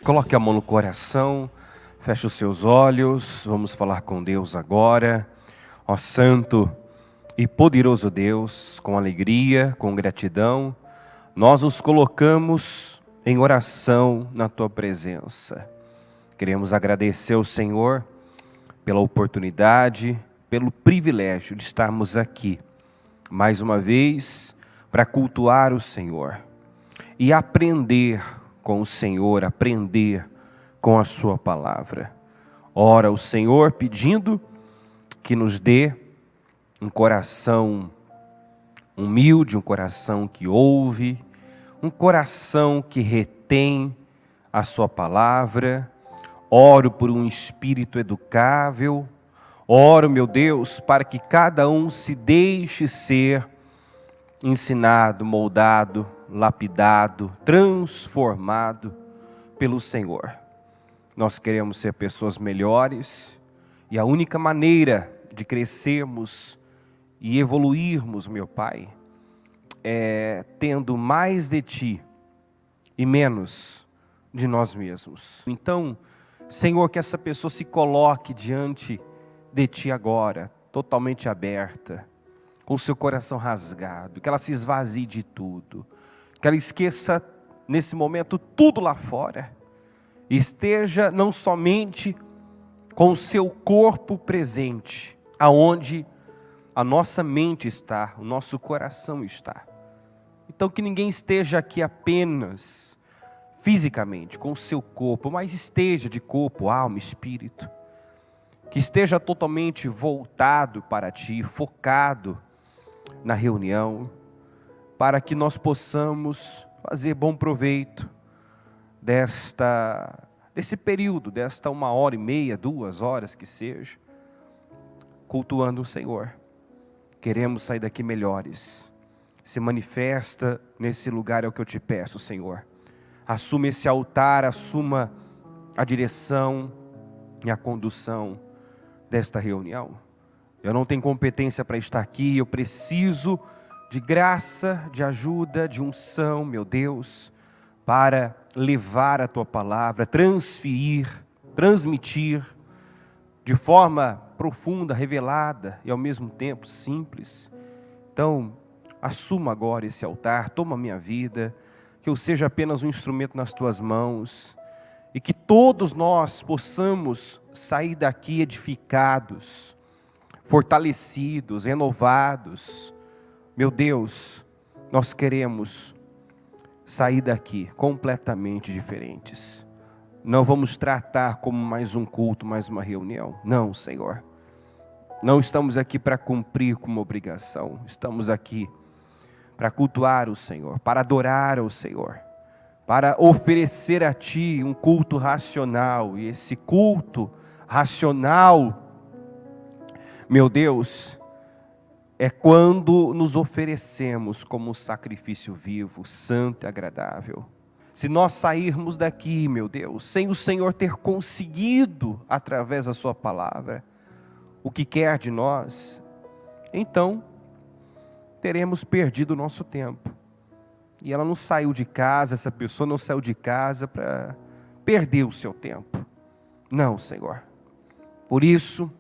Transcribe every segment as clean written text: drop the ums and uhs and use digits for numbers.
Coloque a mão no coração, feche os seus olhos, vamos falar com Deus agora. Ó Santo e poderoso Deus, com alegria, com gratidão, nós nos colocamos em oração na Tua presença. Queremos agradecer ao Senhor pela oportunidade, pelo privilégio de estarmos aqui, mais uma vez, para cultuar o Senhor e aprender com o Senhor, aprender com a Sua palavra. Ora, o Senhor pedindo que nos dê um coração humilde, um coração que ouve, um coração que retém a Sua palavra. Oro por um espírito educável. Oro, meu Deus, para que cada um se deixe ser ensinado, moldado, lapidado, transformado pelo Senhor. Nós queremos ser pessoas melhores e a única maneira de crescermos e evoluirmos, meu Pai, é tendo mais de Ti e menos de nós mesmos. Então, Senhor, que essa pessoa se coloque diante de Ti agora, totalmente aberta, com seu coração rasgado, que ela se esvazie de tudo, que ela esqueça nesse momento tudo lá fora, esteja não somente com o seu corpo presente, aonde a nossa mente está, o nosso coração está. Então que ninguém esteja aqui apenas fisicamente, com o seu corpo, mas esteja de corpo, alma, espírito, que esteja totalmente voltado para Ti, focado na reunião, para que nós possamos fazer bom proveito desse período, desta 1h30, 2 horas que seja, cultuando o Senhor. Queremos sair daqui melhores. Se manifesta nesse lugar, é o que eu te peço, Senhor. Assuma esse altar, assuma a direção e a condução desta reunião. Eu não tenho competência para estar aqui, eu preciso de graça, de ajuda, de unção, meu Deus, para levar a Tua palavra, transmitir de forma profunda, revelada e ao mesmo tempo simples. Então, assuma agora esse altar, toma a minha vida, que eu seja apenas um instrumento nas Tuas mãos e que todos nós possamos sair daqui edificados, fortalecidos, renovados. Meu Deus, nós queremos sair daqui completamente diferentes. Não vamos tratar como mais um culto, mais uma reunião. Não, Senhor. Não estamos aqui para cumprir com uma obrigação. Estamos aqui para cultuar o Senhor, para adorar ao Senhor, para oferecer a Ti um culto racional. E esse culto racional, meu Deus, é quando nos oferecemos como um sacrifício vivo, santo e agradável. Se nós sairmos daqui, meu Deus, sem o Senhor ter conseguido, através da Sua palavra, o que quer de nós, então teremos perdido o nosso tempo. E ela não saiu de casa, essa pessoa não saiu de casa para perder o seu tempo. Não, Senhor. Por isso,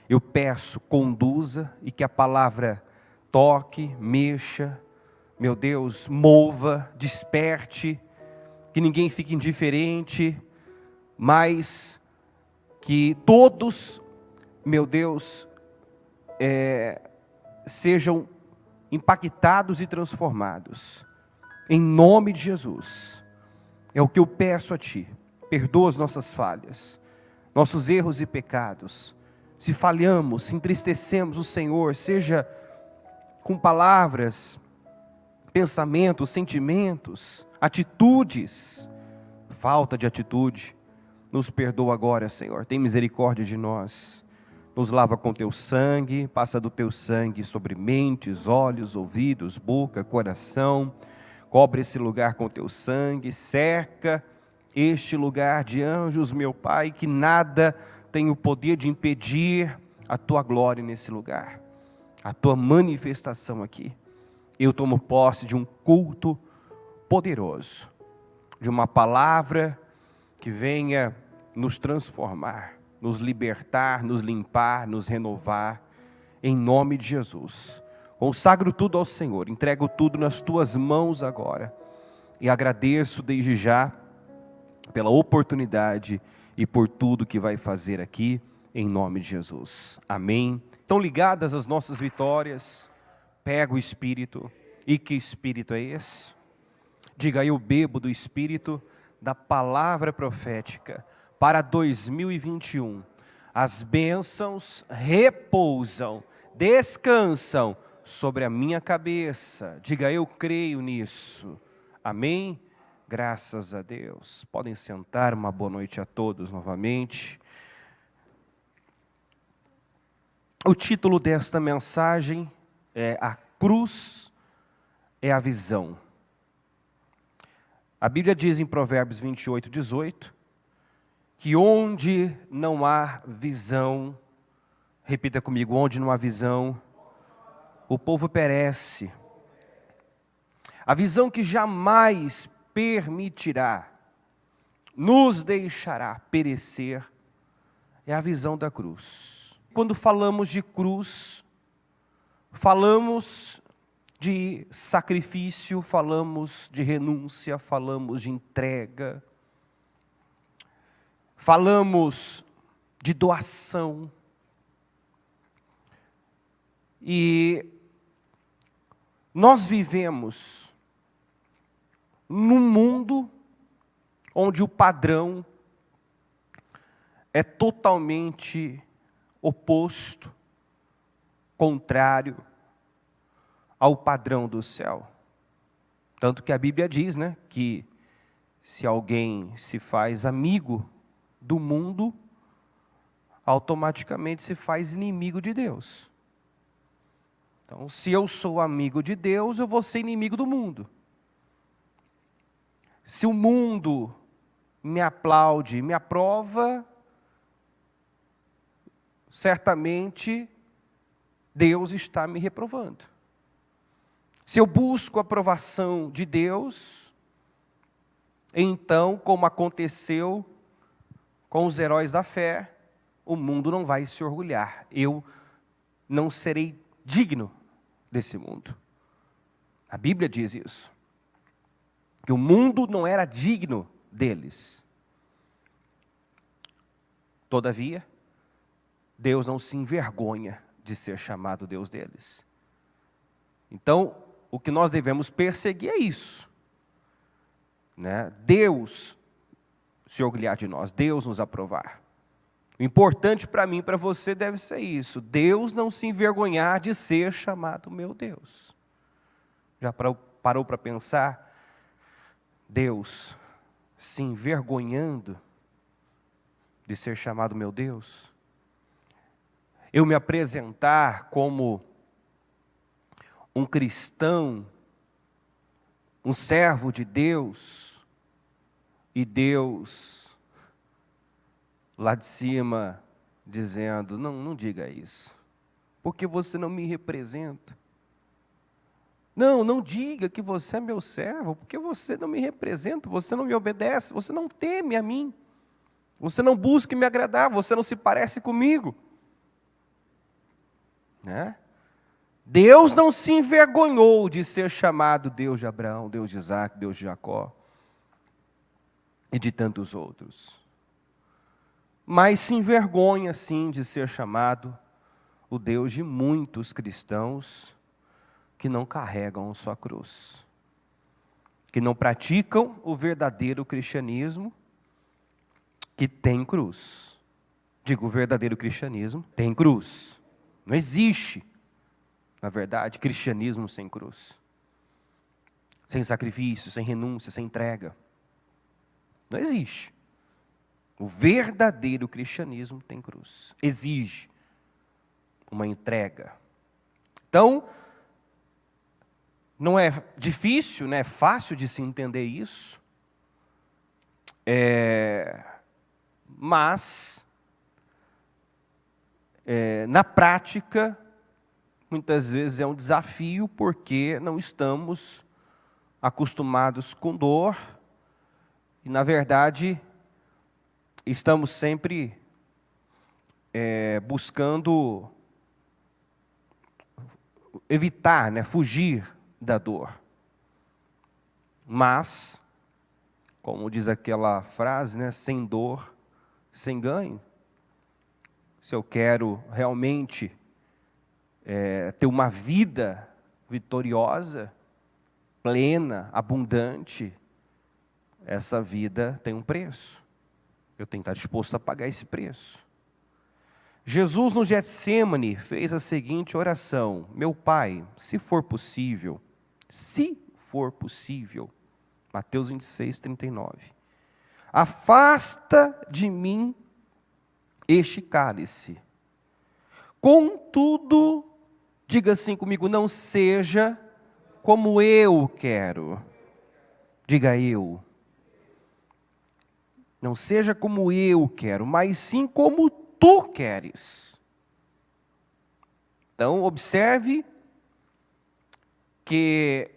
eu peço, conduza e que a palavra toque, mexa, meu Deus, mova, desperte, que ninguém fique indiferente, mas que todos, meu Deus, sejam impactados e transformados, em nome de Jesus. É o que eu peço a Ti. Perdoa as nossas falhas, nossos erros e pecados. Se falhamos, se entristecemos o Senhor, seja com palavras, pensamentos, sentimentos, atitudes, falta de atitude, nos perdoa agora, Senhor. Tem misericórdia de nós. Nos lava com Teu sangue, passa do Teu sangue sobre mentes, olhos, ouvidos, boca, coração. Cobre esse lugar com Teu sangue, cerca este lugar de anjos, meu Pai, que nada tem o poder de impedir a Tua glória nesse lugar, a Tua manifestação aqui. Eu tomo posse de um culto poderoso, de uma palavra que venha nos transformar, nos libertar, nos limpar, nos renovar, em nome de Jesus. Consagro tudo ao Senhor, entrego tudo nas tuas mãos agora, e agradeço desde já pela oportunidade e por tudo que vai fazer aqui, em nome de Jesus. Amém. Estão ligadas as nossas vitórias? Pega o Espírito. E que Espírito é esse? Diga: eu bebo do Espírito da palavra profética para 2021. As bênçãos repousam, descansam sobre a minha cabeça. Diga: eu creio nisso. Amém? Graças a Deus. Podem sentar. Uma boa noite a todos novamente. O título desta mensagem é A Cruz é a Visão. A Bíblia diz em Provérbios 28, 18, que onde não há visão, repita comigo, onde não há visão, o povo perece. A visão que jamais permitirá, nos deixará perecer, é a visão da cruz. Quando falamos de cruz, falamos de sacrifício, falamos de renúncia, falamos de entrega, falamos de doação. E nós vivemos num mundo onde o padrão é totalmente oposto, contrário ao padrão do céu. Tanto que a Bíblia diz, né, que se alguém se faz amigo do mundo, automaticamente se faz inimigo de Deus. Então, se eu sou amigo de Deus, eu vou ser inimigo do mundo. Se o mundo me aplaude, me aprova, certamente Deus está me reprovando. Se eu busco a aprovação de Deus, então, como aconteceu com os heróis da fé, o mundo não vai se orgulhar. Eu não serei digno desse mundo. A Bíblia diz isso. Que o mundo não era digno deles. Todavia, Deus não se envergonha de ser chamado Deus deles. Então, o que nós devemos perseguir é isso, né? Deus se orgulhar de nós, Deus nos aprovar. O importante para mim e para você deve ser isso: Deus não se envergonhar de ser chamado meu Deus. Já parou para pensar? Deus se envergonhando de ser chamado meu Deus? Eu me apresentar como um cristão, um servo de Deus, e Deus lá de cima dizendo: não diga isso, porque você não me representa. Não diga que você é meu servo, porque você não me representa, você não me obedece, você não teme a mim, você não busca me agradar, você não se parece comigo. Né? Deus não se envergonhou de ser chamado Deus de Abraão, Deus de Isaac, Deus de Jacó e de tantos outros. Mas se envergonha sim de ser chamado o Deus de muitos cristãos que não carregam a sua cruz, que não praticam o verdadeiro cristianismo, que tem cruz. Digo, o verdadeiro cristianismo tem cruz. Não existe, na verdade, cristianismo sem cruz. Sem sacrifício, sem renúncia, sem entrega. Não existe. O verdadeiro cristianismo tem cruz. Exige uma entrega. Então, não é difícil, né? É fácil de se entender isso. Mas na prática, muitas vezes é um desafio, porque não estamos acostumados com dor, e na verdade, estamos sempre buscando evitar, né, fugir da dor. Mas, como diz aquela frase, né, sem dor, sem ganho. Se eu quero realmente ter uma vida vitoriosa, plena, abundante, essa vida tem um preço. Eu tenho que estar disposto a pagar esse preço. Jesus no Getsêmani fez a seguinte oração: meu Pai, se for possível, Mateus 26, 39, afasta de mim este cálice. Contudo, diga assim comigo, não seja como eu quero. Diga eu. Não seja como eu quero, mas sim como tu queres. Então, observe que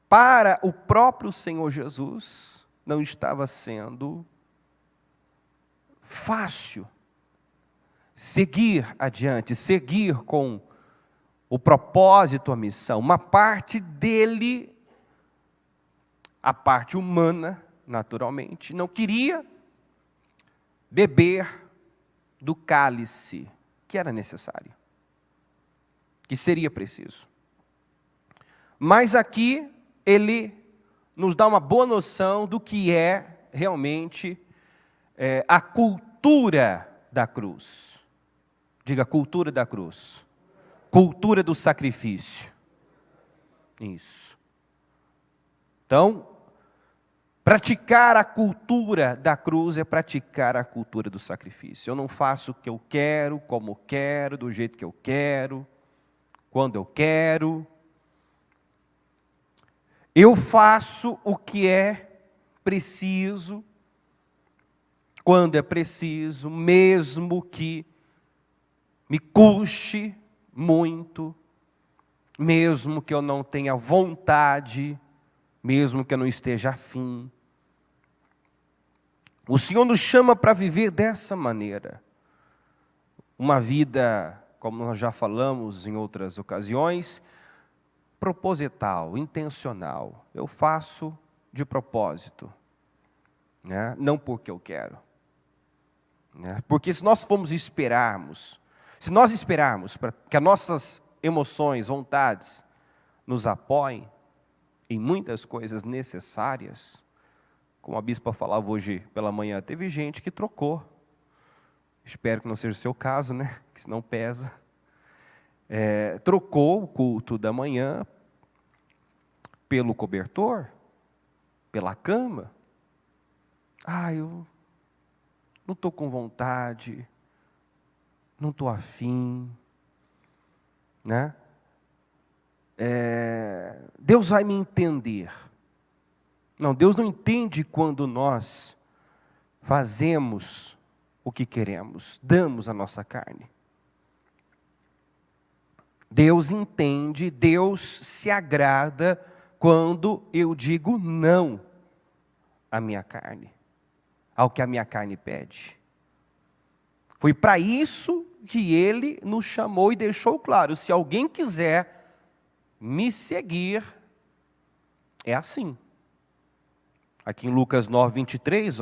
para o próprio Senhor Jesus não estava sendo fácil seguir adiante, seguir com o propósito, a missão. Uma parte dele, a parte humana, naturalmente, não queria beber do cálice que era necessário, que seria preciso. Mas aqui ele nos dá uma boa noção do que é realmente a cultura da cruz. Diga, cultura da cruz. Cultura do sacrifício. Isso. Então, praticar a cultura da cruz é praticar a cultura do sacrifício. Eu não faço o que eu quero, como eu quero, do jeito que eu quero, quando eu quero. Eu faço o que é preciso, quando é preciso, mesmo que me custe muito, mesmo que eu não tenha vontade, mesmo que eu não esteja afim. O Senhor nos chama para viver dessa maneira. Uma vida, como nós já falamos em outras ocasiões, proposital, intencional. Eu faço de propósito, né? Não porque eu quero. Né? Porque se nós esperarmos para que as nossas emoções, vontades nos apoiem em muitas coisas necessárias, como a bispa falava hoje pela manhã, teve gente que trocou. Espero que não seja o seu caso, né? Que senão pesa. Trocou o culto da manhã pelo cobertor, pela cama. Eu não estou com vontade, não estou afim, né? Deus vai me entender. Não, Deus não entende quando nós fazemos o que queremos, damos a nossa carne. Deus entende, Deus se agrada quando eu digo não à minha carne, ao que a minha carne pede. Foi para isso que Ele nos chamou e deixou claro, se alguém quiser me seguir, é assim. Aqui em Lucas 9, 23,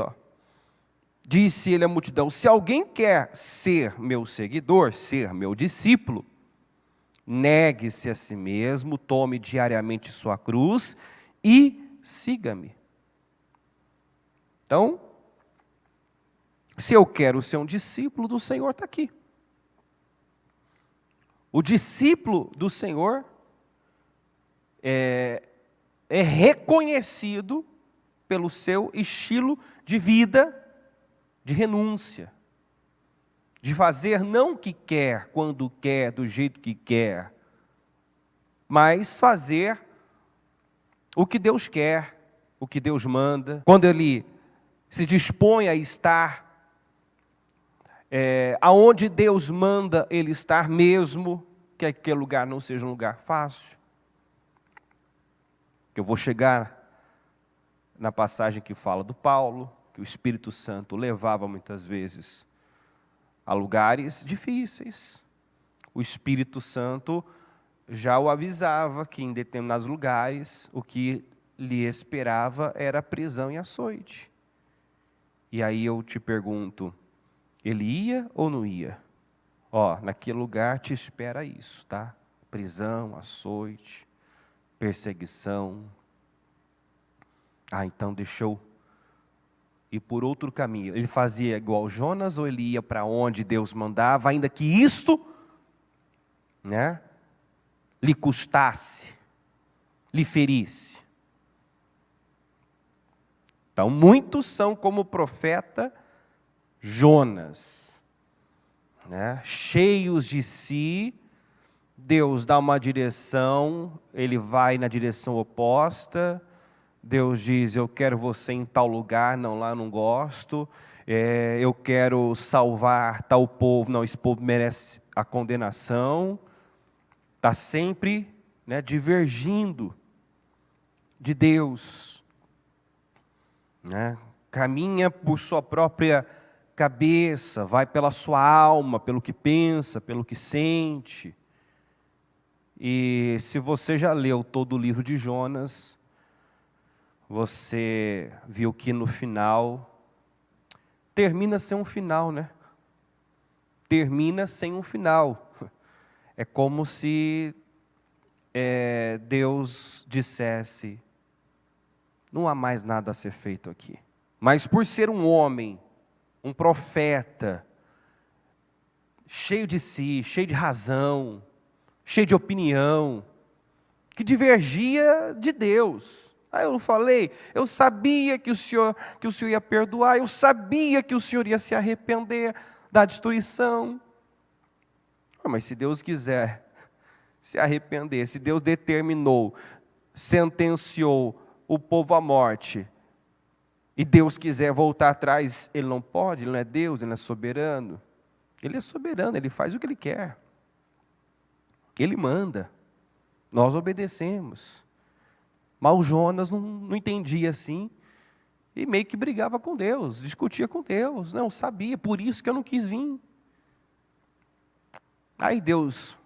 disse Ele à multidão, se alguém quer ser meu seguidor, ser meu discípulo, negue-se a si mesmo, tome diariamente sua cruz e siga-me. Então, se eu quero ser um discípulo do Senhor, está aqui. O discípulo do Senhor é reconhecido pelo seu estilo de vida, de renúncia, de fazer não o que quer, quando quer, do jeito que quer, mas fazer o que Deus quer, o que Deus manda. Quando Ele se dispõe a estar aonde Deus manda Ele estar, mesmo que aquele lugar não seja um lugar fácil. Que eu vou chegar na passagem que fala do Paulo, que que o Espírito Santo levava muitas vezes a lugares difíceis. O Espírito Santo já o avisava que em determinados lugares o que lhe esperava era prisão e açoite. E aí eu te pergunto, ele ia ou não ia? Naquele lugar te espera isso, tá? Prisão, açoite, perseguição. Então deixa eu ir por outro caminho. Ele fazia igual Jonas ou ele ia para onde Deus mandava, ainda que isto, lhe custasse, lhe ferisse? Então, muitos são como o profeta Jonas, cheios de si. Deus dá uma direção, ele vai na direção oposta. Deus diz, eu quero você em tal lugar, não, lá eu não gosto. Eu quero salvar tal povo, não, esse povo merece a condenação. Está sempre divergindo de Deus. Caminha por sua própria cabeça, vai pela sua alma, pelo que pensa, pelo que sente. E se você já leu todo o livro de Jonas, você viu que no final, termina sem um final, Termina sem um final. É como se Deus dissesse, não há mais nada a ser feito aqui. Mas por ser um homem, um profeta, cheio de si, cheio de razão, cheio de opinião, que divergia de Deus. Eu não falei, eu sabia que o Senhor ia perdoar, eu sabia que o Senhor ia se arrepender da destruição. Mas se Deus quiser se arrepender, se Deus determinou, sentenciou o povo à morte, e Deus quiser voltar atrás, Ele não pode, Ele não é Deus, Ele não é soberano. Ele é soberano, Ele faz o que Ele quer. Ele manda, nós obedecemos. Mas o Jonas não entendia assim, e meio que brigava com Deus, discutia com Deus. Não, sabia, por isso que eu não quis vir. Aí Deus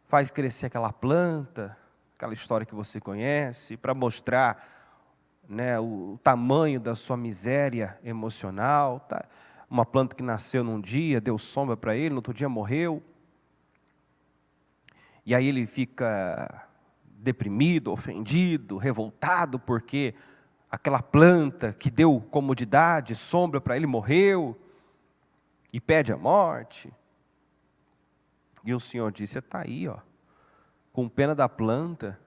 faz crescer aquela planta, aquela história que você conhece, para mostrar o tamanho da sua miséria emocional. Uma planta que nasceu num dia, deu sombra para ele, no outro dia morreu. E aí ele fica deprimido, ofendido, revoltado, porque aquela planta que deu comodidade, sombra para ele, morreu, e pede a morte. E o Senhor disse, você está aí, com pena da planta,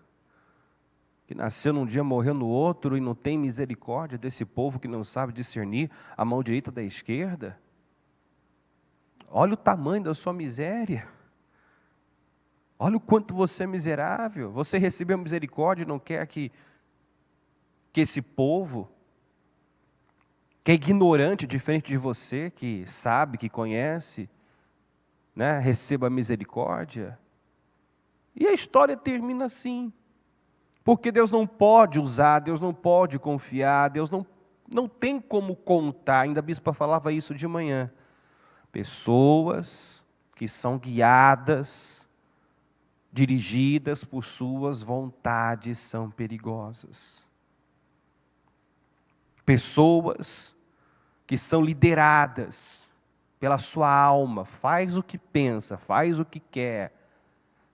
que nasceu num dia, morreu no outro, e não tem misericórdia desse povo que não sabe discernir a mão direita da esquerda? Olha o tamanho da sua miséria. Olha o quanto você é miserável. Você recebeu misericórdia e não quer que esse povo, que é ignorante, diferente de você, que sabe, que conhece, receba misericórdia. E a história termina assim. Porque Deus não pode usar, Deus não pode confiar, Deus não tem como contar. Ainda a bispa falava isso de manhã. Pessoas que são guiadas, dirigidas por suas vontades, são perigosas. Pessoas que são lideradas pela sua alma, faz o que pensa, faz o que quer,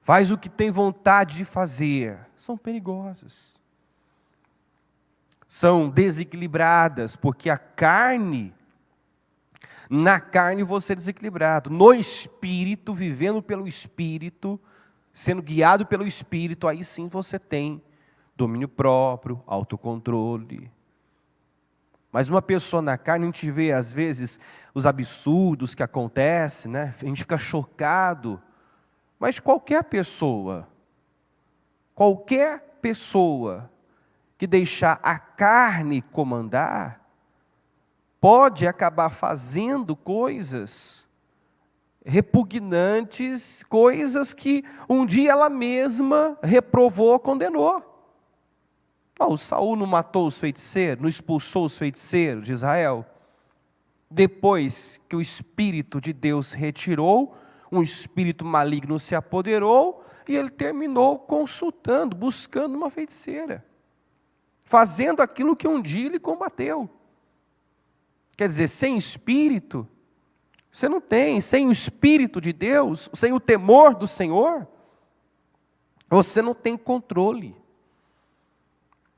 faz o que tem vontade de fazer, são perigosas. São desequilibradas, porque na carne você é desequilibrado, no espírito, vivendo pelo espírito, sendo guiado pelo espírito, aí sim você tem domínio próprio, autocontrole. Mas uma pessoa na carne, a gente vê às vezes os absurdos que acontecem, a gente fica chocado. Mas qualquer pessoa que deixar a carne comandar, pode acabar fazendo coisas repugnantes, coisas que um dia ela mesma reprovou, condenou. O Saul não matou os feiticeiros, não expulsou os feiticeiros de Israel? Depois que o Espírito de Deus retirou, um espírito maligno se apoderou e ele terminou consultando, buscando uma feiticeira, fazendo aquilo que um dia ele combateu. Quer dizer, sem espírito, você não tem, sem o Espírito de Deus, sem o temor do Senhor, você não tem controle,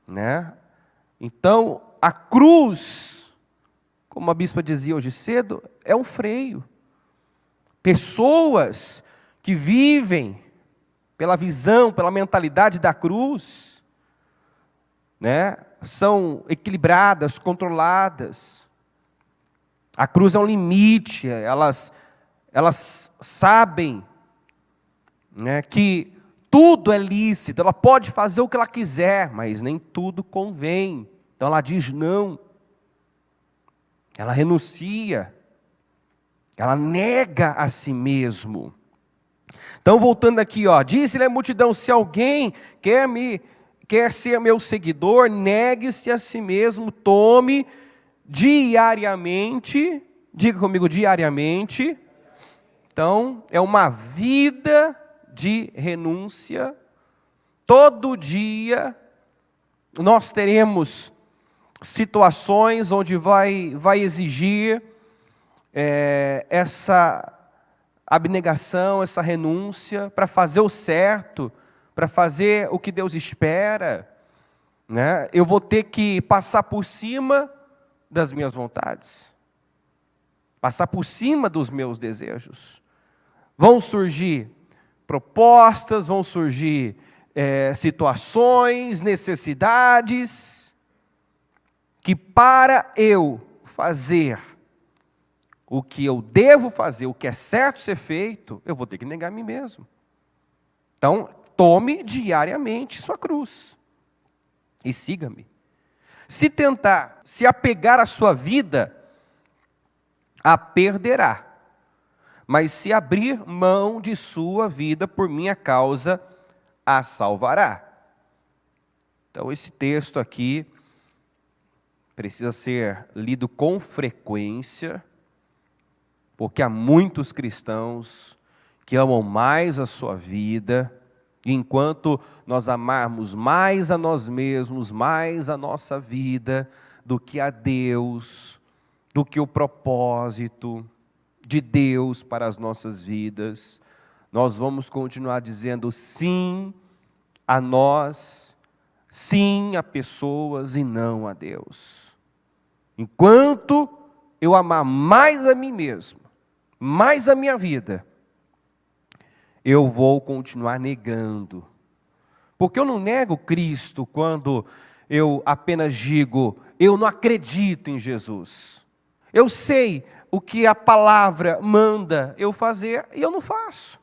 né? Então, a cruz, como a bispa dizia hoje cedo, é um freio. Pessoas que vivem pela visão, pela mentalidade da cruz, né, são equilibradas, controladas. A cruz é um limite, elas sabem, né, que tudo é lícito, ela pode fazer o que ela quiser, mas nem tudo convém. Então ela diz não, ela renuncia, ela nega a si mesmo. Então voltando aqui, disse-lhe a multidão: se alguém quer ser meu seguidor, negue-se a si mesmo, tome diariamente, diga comigo, diariamente. Então é uma vida de renúncia. Todo dia nós teremos situações onde vai exigir essa abnegação, essa renúncia para fazer o certo, para fazer o que Deus espera, né? Eu vou ter que passar por cima das minhas vontades, passar por cima dos meus desejos. Vão surgir propostas, vão surgir situações, necessidades, que para eu fazer o que eu devo fazer, o que é certo ser feito, eu vou ter que negar a mim mesmo. Então, tome diariamente sua cruz e siga-me. Se tentar se apegar à sua vida, a perderá. Mas se abrir mão de sua vida por minha causa, a salvará. Então esse texto aqui precisa ser lido com frequência, porque há muitos cristãos que amam mais a sua vida, e enquanto nós amarmos mais a nós mesmos, mais a nossa vida, do que a Deus, do que o propósito de Deus para as nossas vidas, nós vamos continuar dizendo sim a nós, sim a pessoas e não a Deus. Enquanto eu amar mais a mim mesmo, mais a minha vida, eu vou continuar negando. Porque eu não nego Cristo quando eu apenas digo, eu não acredito em Jesus. Eu sei o que a palavra manda eu fazer e eu não faço.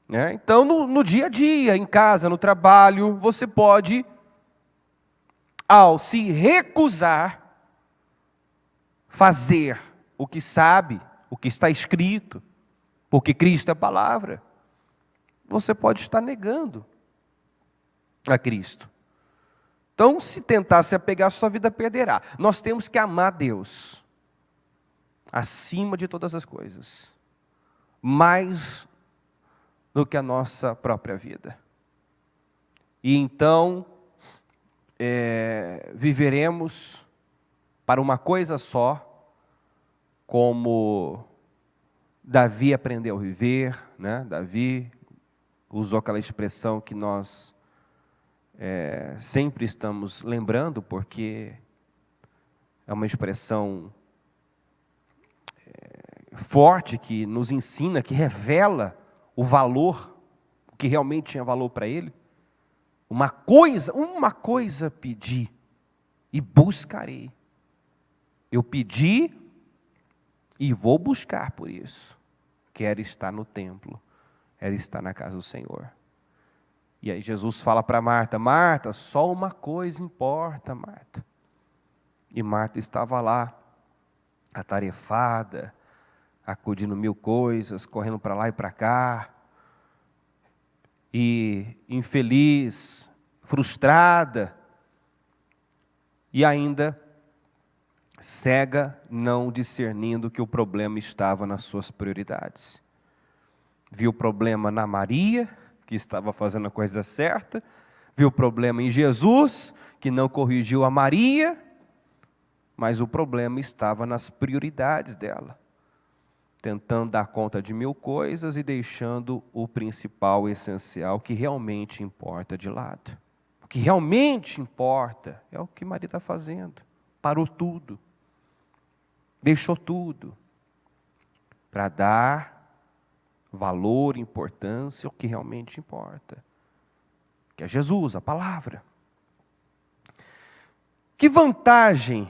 Né? Então, no dia a dia, em casa, no trabalho, você pode, ao se recusar, fazer o que sabe, o que está escrito, porque Cristo é a palavra, você pode estar negando a Cristo. Então, se tentar se apegar, a sua vida perderá. Nós temos que amar Deus acima de todas as coisas, mais do que a nossa própria vida. E então, viveremos para uma coisa só, como Davi aprendeu a viver, né? Davi usou aquela expressão que nós sempre estamos lembrando, porque é uma expressão forte que nos ensina, que revela o valor, o que realmente tinha valor para ele. Uma coisa pedi e buscarei. Eu pedi e vou buscar por isso. Quero estar no templo, quero estar na casa do Senhor. E aí Jesus fala para Marta: Marta, só uma coisa importa, Marta. E Marta estava lá, atarefada, acudindo mil coisas, correndo para lá e para cá, e infeliz, frustrada e ainda cega, não discernindo que o problema estava nas suas prioridades. Viu o problema na Maria, que estava fazendo a coisa certa, viu o problema em Jesus, que não corrigiu a Maria, mas o problema estava nas prioridades dela, tentando dar conta de 1000 coisas e deixando o principal, o essencial, que realmente importa de lado. O que realmente importa é o que Maria está fazendo. Parou tudo, deixou tudo, para dar valor, importância ao que realmente importa, que é Jesus, a palavra. Que vantagem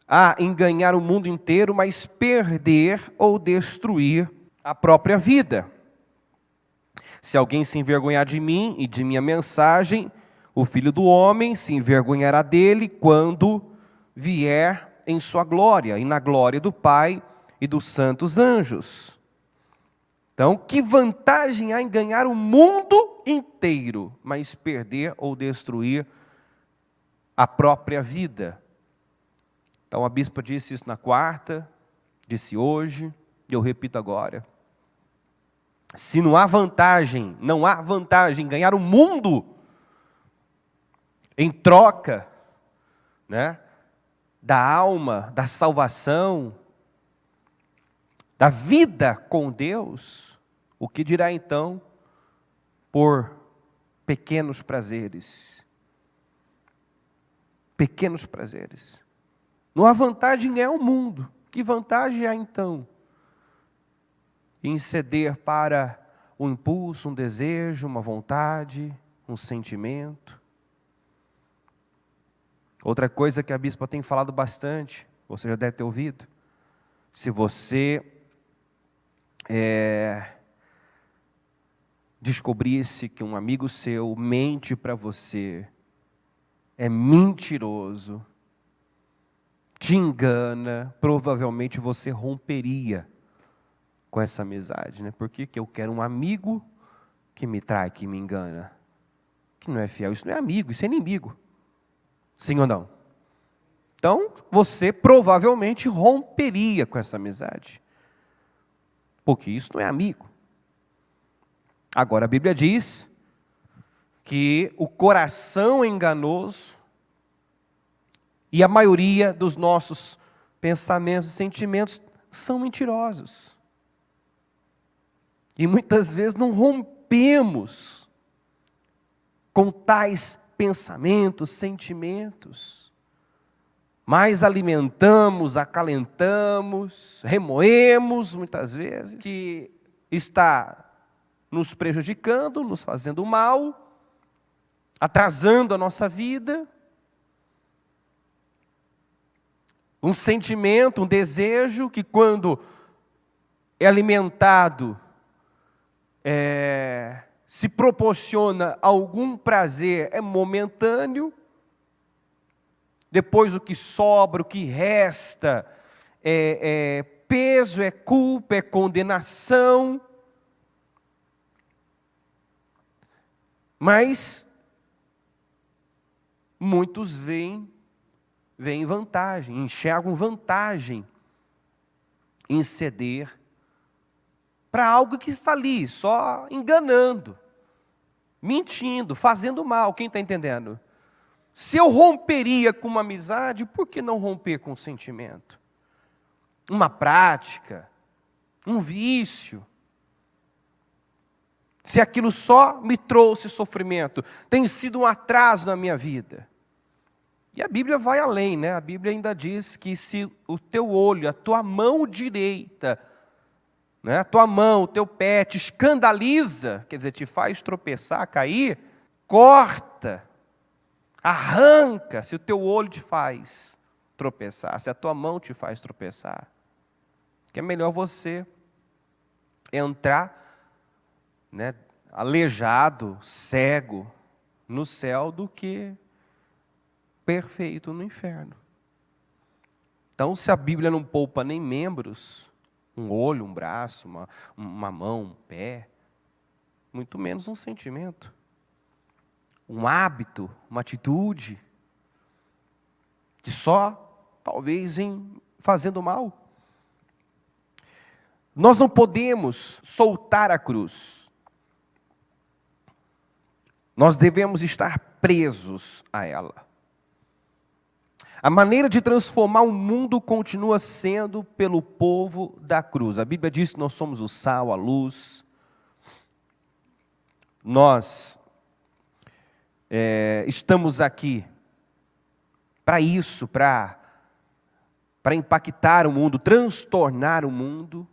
há em ganhar o mundo inteiro, mas perder ou destruir a própria vida? Se alguém se envergonhar de mim e de minha mensagem, o Filho do Homem se envergonhará dele quando vier em sua glória, e na glória do Pai e dos santos anjos. Então, que vantagem há em ganhar o mundo inteiro, mas perder ou destruir a própria vida? Então, a bispa disse isso na quarta, disse hoje, e eu repito agora. Se não há vantagem em ganhar o mundo em troca, né, da alma, da salvação, da vida com Deus, o que dirá então por pequenos prazeres? Pequenos prazeres. Não há vantagem em ganhar o mundo. Que vantagem há então em ceder para um impulso, um desejo, uma vontade, um sentimento? Outra coisa que a bispa tem falado bastante, você já deve ter ouvido, se você descobrisse que um amigo seu mente para você, é mentiroso, te engana, provavelmente você romperia com essa amizade, né? Por que eu quero um amigo que me trai, que me engana, que não é fiel? Isso não é amigo, isso é inimigo. Sim ou não? Então, você provavelmente romperia com essa amizade, porque isso não é amigo. Agora, a Bíblia diz que o coração é enganoso e a maioria dos nossos pensamentos e sentimentos são mentirosos. E muitas vezes não rompemos com tais pensamentos, sentimentos, mas alimentamos, acalentamos, remoemos muitas vezes, que está nos prejudicando, nos fazendo mal, atrasando a nossa vida. Um sentimento, um desejo que quando é alimentado, se proporciona algum prazer, é momentâneo. Depois o que sobra, o que resta, é peso, é culpa, é condenação. Mas muitos veem vantagem, enxergam vantagem em ceder para algo que está ali, só enganando, mentindo, fazendo mal. Quem está entendendo? Se eu romperia com uma amizade, por que não romper com um sentimento? Uma prática, um vício. Se aquilo só me trouxe sofrimento, tem sido um atraso na minha vida. E a Bíblia vai além, né? A Bíblia ainda diz que se o teu olho, a tua mão direita, né, a tua mão, o teu pé te escandaliza, quer dizer, te faz tropeçar, cair, corta, arranca, se o teu olho te faz tropeçar, se a tua mão te faz tropeçar. Que é melhor você entrar, né, aleijado, cego no céu do que perfeito no inferno. Então, se a Bíblia não poupa nem membros, um olho, um braço, uma mão, um pé, muito menos um sentimento. um hábito, uma atitude, que só talvez vem fazendo mal. Nós não podemos soltar a cruz. Nós devemos estar presos a ela. A maneira de transformar o mundo continua sendo pelo povo da cruz. A Bíblia diz que nós somos o sal, a luz. Nós estamos aqui para isso, para impactar o mundo, transtornar o mundo,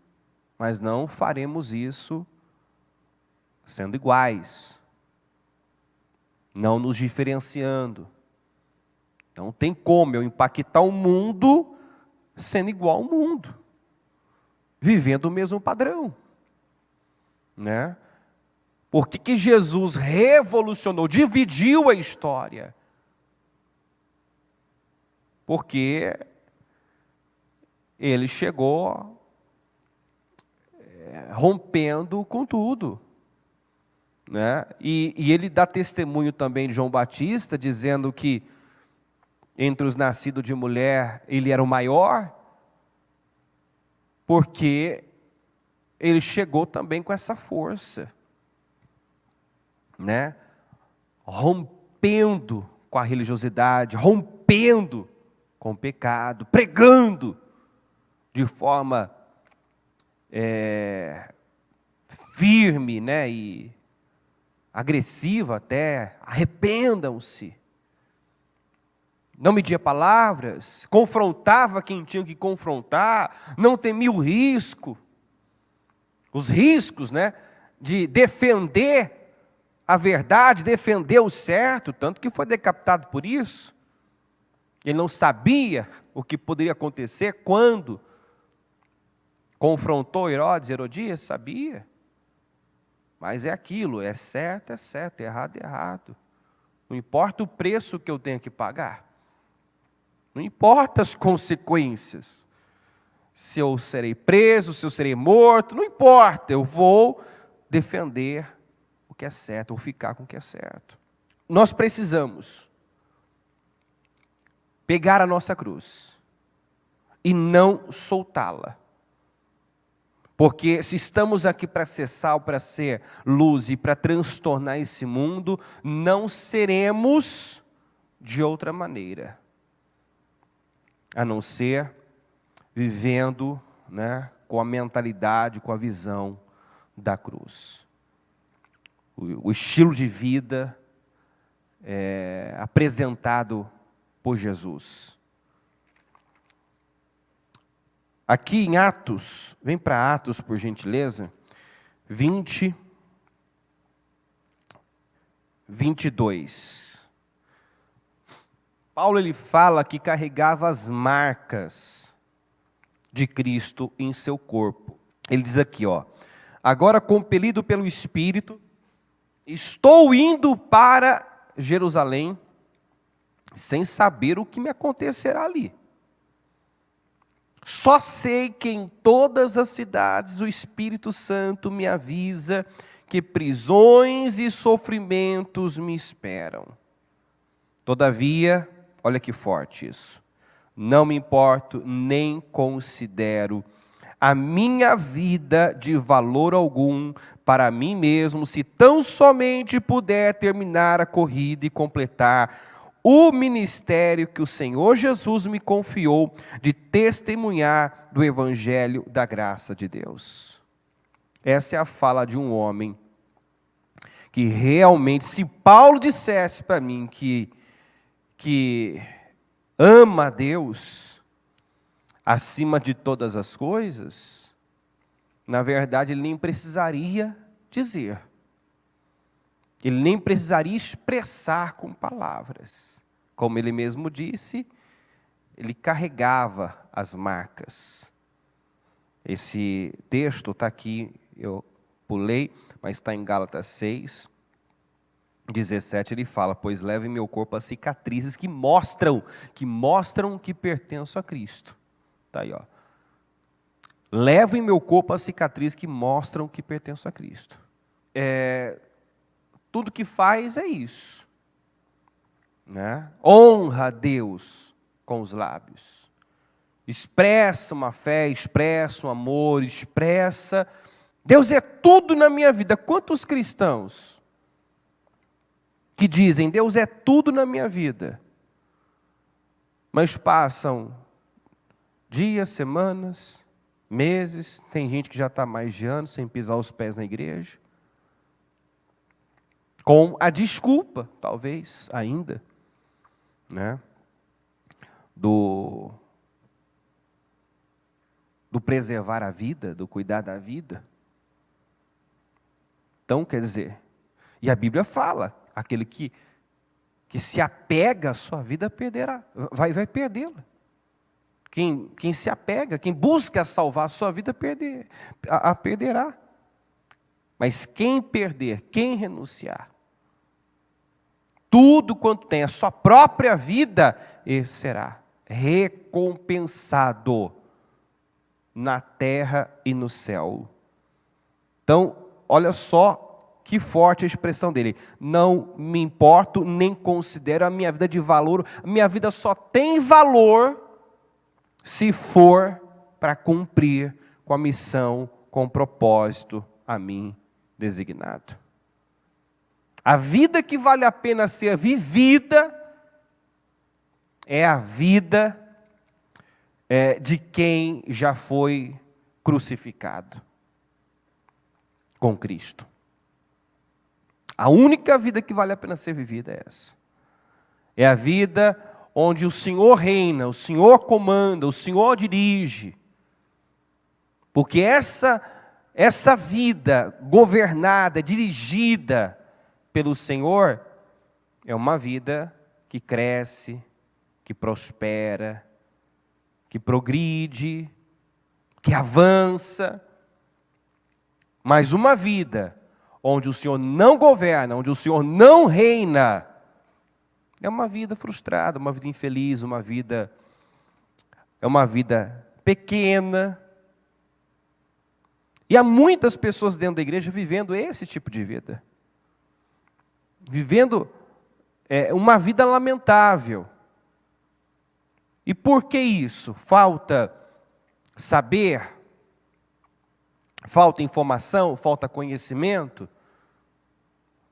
mas não faremos isso sendo iguais, não nos diferenciando. Não tem como eu impactar o mundo sendo igual ao mundo, vivendo o mesmo padrão, né? Por que Jesus revolucionou, dividiu a história? Porque ele chegou rompendo com tudo, né? E ele dá testemunho também de João Batista, dizendo que entre os nascidos de mulher, ele era o maior, porque ele chegou também com essa força, né? Rompendo com a religiosidade, rompendo com o pecado, pregando de forma firme, né? E agressiva até, arrependam-se. Não media palavras, confrontava quem tinha que confrontar, não temia o risco, os riscos, né, de defender a verdade, defender o certo, tanto que foi decapitado por isso. Ele não sabia o que poderia acontecer quando confrontou Herodias, sabia. Mas é aquilo, é certo, errado, errado. Não importa o preço que eu tenha que pagar. Não importa as consequências, se eu serei preso, se eu serei morto, não importa, eu vou defender o que é certo, ou ficar com o que é certo. Nós precisamos pegar a nossa cruz e não soltá-la. Porque se estamos aqui para ser sal, para ser luz e para transtornar esse mundo, não seremos de outra maneira, a não ser vivendo, né, com a mentalidade, com a visão da cruz. O estilo de vida apresentado por Jesus. Aqui em Atos, vem para Atos por gentileza, 20, 22. Paulo ele fala que carregava as marcas de Cristo em seu corpo. Ele diz aqui, ó: agora compelido pelo Espírito, estou indo para Jerusalém, sem saber o que me acontecerá ali. Só sei que em todas as cidades o Espírito Santo me avisa que prisões e sofrimentos me esperam. Todavia, olha que forte isso, não me importo nem considero a minha vida de valor algum para mim mesmo, se tão somente puder terminar a corrida e completar o ministério que o Senhor Jesus me confiou de testemunhar do Evangelho da graça de Deus. Essa é a fala de um homem que realmente, se Paulo dissesse para mim que ama a Deus acima de todas as coisas, na verdade ele nem precisaria dizer. Ele nem precisaria expressar com palavras. Como ele mesmo disse, ele carregava as marcas. Esse texto está aqui, eu pulei, mas está em Gálatas 6, 17, ele fala: pois leve em meu corpo as cicatrizes que mostram que pertenço a Cristo. Está aí, ó. Levo em meu corpo as cicatrizes que mostram que pertenço a Cristo. Tudo que faz é isso. né? Honra a Deus com os lábios. Expressa uma fé, expressa um amor, expressa... Deus é tudo na minha vida. Quantos cristãos que dizem, Deus é tudo na minha vida, mas passam dias, semanas, meses, tem gente que já está mais de anos sem pisar os pés na igreja, com a desculpa, talvez, ainda, né, do preservar a vida, do cuidar da vida. Então, quer dizer, e a Bíblia fala, aquele que se apega à sua vida perderá, vai perdê-la. Quem se apega, quem busca salvar a sua vida, perderá. Mas quem perder, quem renunciar, tudo quanto tem a sua própria vida, esse será recompensado na terra e no céu. Então, olha só que forte a expressão dele. Não me importo, nem considero a minha vida de valor. A minha vida só tem valor se for para cumprir com a missão, com o propósito a mim designado. A vida que vale a pena ser vivida é a vida de quem já foi crucificado com Cristo. A única vida que vale a pena ser vivida é essa. É a vida onde o Senhor reina, o Senhor comanda, o Senhor dirige. Porque essa vida governada, dirigida pelo Senhor, é uma vida que cresce, que prospera, que progride, que avança. Mas uma vida onde o Senhor não governa, onde o Senhor não reina, é uma vida frustrada, uma vida infeliz, é uma vida pequena. E há muitas pessoas dentro da igreja vivendo esse tipo de vida. Vivendo uma vida lamentável. E por que isso? Falta saber, falta informação, falta conhecimento.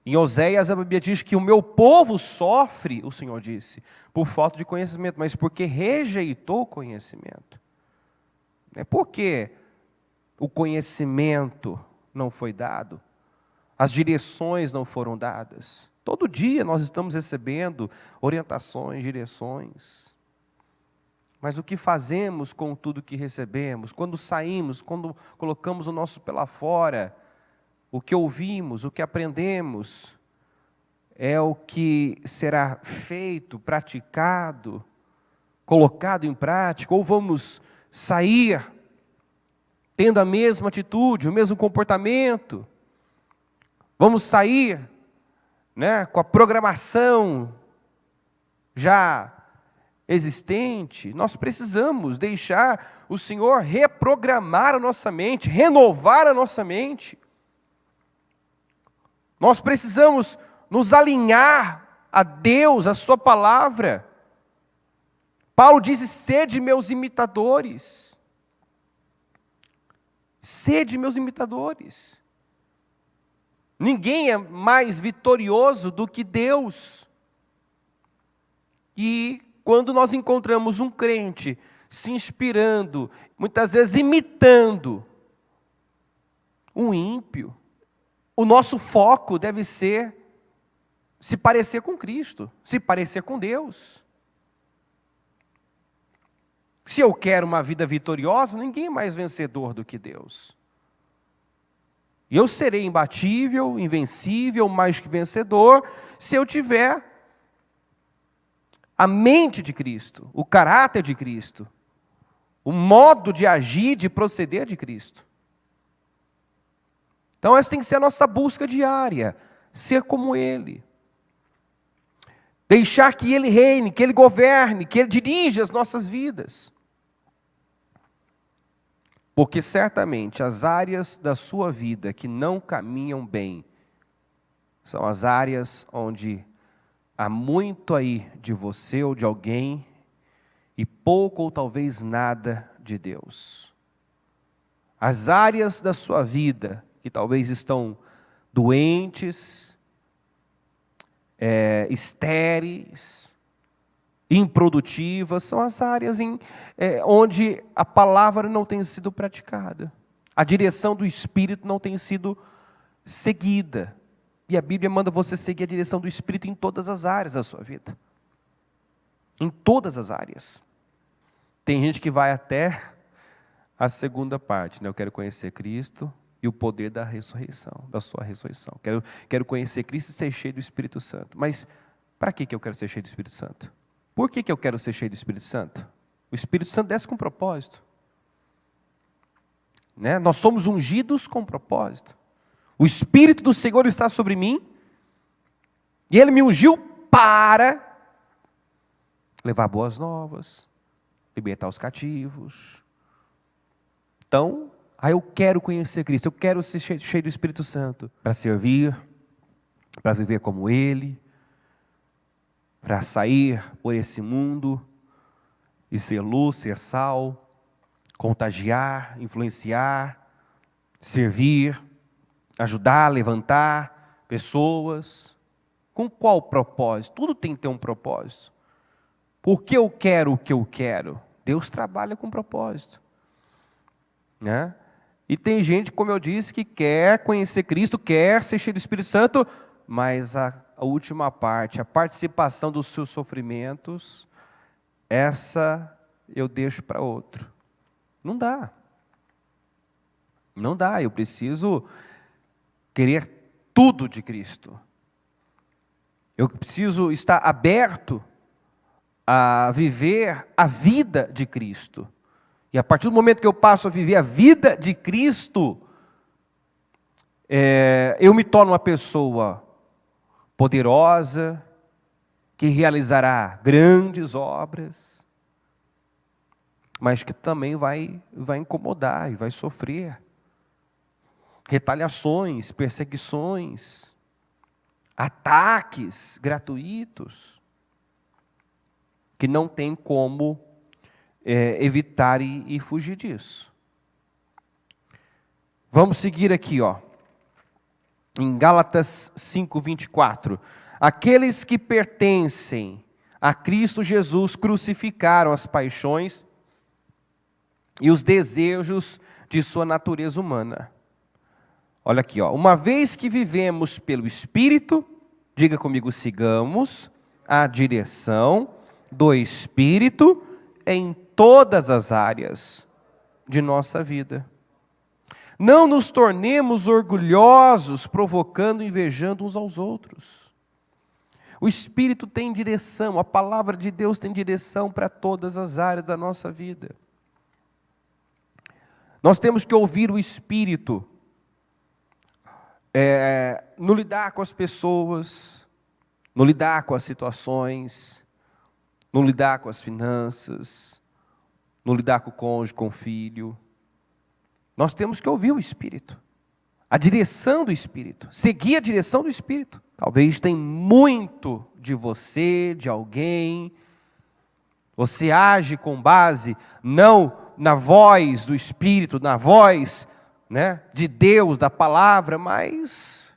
Em Oséias a Bíblia diz que o meu povo sofre, o Senhor disse, por falta de conhecimento, mas porque rejeitou o conhecimento. É porque o conhecimento não foi dado, as direções não foram dadas. Todo dia nós estamos recebendo orientações, direções. Mas o que fazemos com tudo que recebemos? Quando saímos, quando colocamos o nosso pé lá fora, o que ouvimos, o que aprendemos, é o que será feito, praticado, colocado em prática, ou vamos sair tendo a mesma atitude, o mesmo comportamento, vamos sair, né, com a programação já existente. Nós precisamos deixar o Senhor reprogramar a nossa mente, renovar a nossa mente. Nós precisamos nos alinhar a Deus, a sua palavra. Paulo diz, sede meus imitadores. Sede meus imitadores. Ninguém é mais vitorioso do que Deus. E quando nós encontramos um crente se inspirando, muitas vezes imitando um ímpio, o nosso foco deve ser se parecer com Cristo, se parecer com Deus. Se eu quero uma vida vitoriosa, ninguém é mais vencedor do que Deus. E eu serei imbatível, invencível, mais que vencedor, se eu tiver a mente de Cristo, o caráter de Cristo, o modo de agir, de proceder de Cristo. Então essa tem que ser a nossa busca diária, ser como Ele. Deixar que Ele reine, que Ele governe, que Ele dirija as nossas vidas. Porque certamente as áreas da sua vida que não caminham bem, são as áreas onde há muito aí de você ou de alguém e pouco ou talvez nada de Deus. As áreas da sua vida que talvez estão doentes, estéreis, improdutivas, são as áreas onde a palavra não tem sido praticada. A direção do Espírito não tem sido seguida. E a Bíblia manda você seguir a direção do Espírito em todas as áreas da sua vida. Em todas as áreas. Tem gente que vai até a segunda parte, né? Eu quero conhecer Cristo e o poder da ressurreição, da sua ressurreição. Quero conhecer Cristo e ser cheio do Espírito Santo. Mas para que eu quero ser cheio do Espírito Santo? Por que eu quero ser cheio do Espírito Santo? O Espírito Santo desce com propósito. Né? Nós somos ungidos com propósito. O Espírito do Senhor está sobre mim e Ele me ungiu para levar boas novas, libertar os cativos. Então, eu quero conhecer Cristo, eu quero ser cheio do Espírito Santo para servir, para viver como Ele, para sair por esse mundo e ser luz, ser sal, contagiar, influenciar, servir, ajudar, levantar pessoas. Com qual propósito? Tudo tem que ter um propósito. Por que eu quero o que eu quero? Deus trabalha com propósito. Né? E tem gente, como eu disse, que quer conhecer Cristo, quer ser cheio do Espírito Santo, mas a última parte, a participação dos seus sofrimentos, essa eu deixo para outro. Não dá. Não dá, eu preciso querer tudo de Cristo. Eu preciso estar aberto a viver a vida de Cristo. E a partir do momento que eu passo a viver a vida de Cristo, eu me torno uma pessoa poderosa, que realizará grandes obras, mas que também vai incomodar e vai sofrer retaliações, perseguições, ataques gratuitos, que não tem como evitar e fugir disso. Vamos seguir aqui, em Gálatas 5:24. Aqueles que pertencem a Cristo Jesus crucificaram as paixões e os desejos de sua natureza humana. Olha aqui, uma vez que vivemos pelo Espírito, diga comigo, sigamos a direção do Espírito em todas as áreas de nossa vida. Não nos tornemos orgulhosos, provocando e invejando uns aos outros. O Espírito tem direção, a palavra de Deus tem direção para todas as áreas da nossa vida. Nós temos que ouvir o Espírito, no lidar com as pessoas, no lidar com as situações, no lidar com as finanças, no lidar com o cônjuge, com o filho. Nós temos que ouvir o Espírito, a direção do Espírito, seguir a direção do Espírito. Talvez tem muito de você, de alguém, você age com base não na voz do Espírito, na voz, né, de Deus, da palavra, mas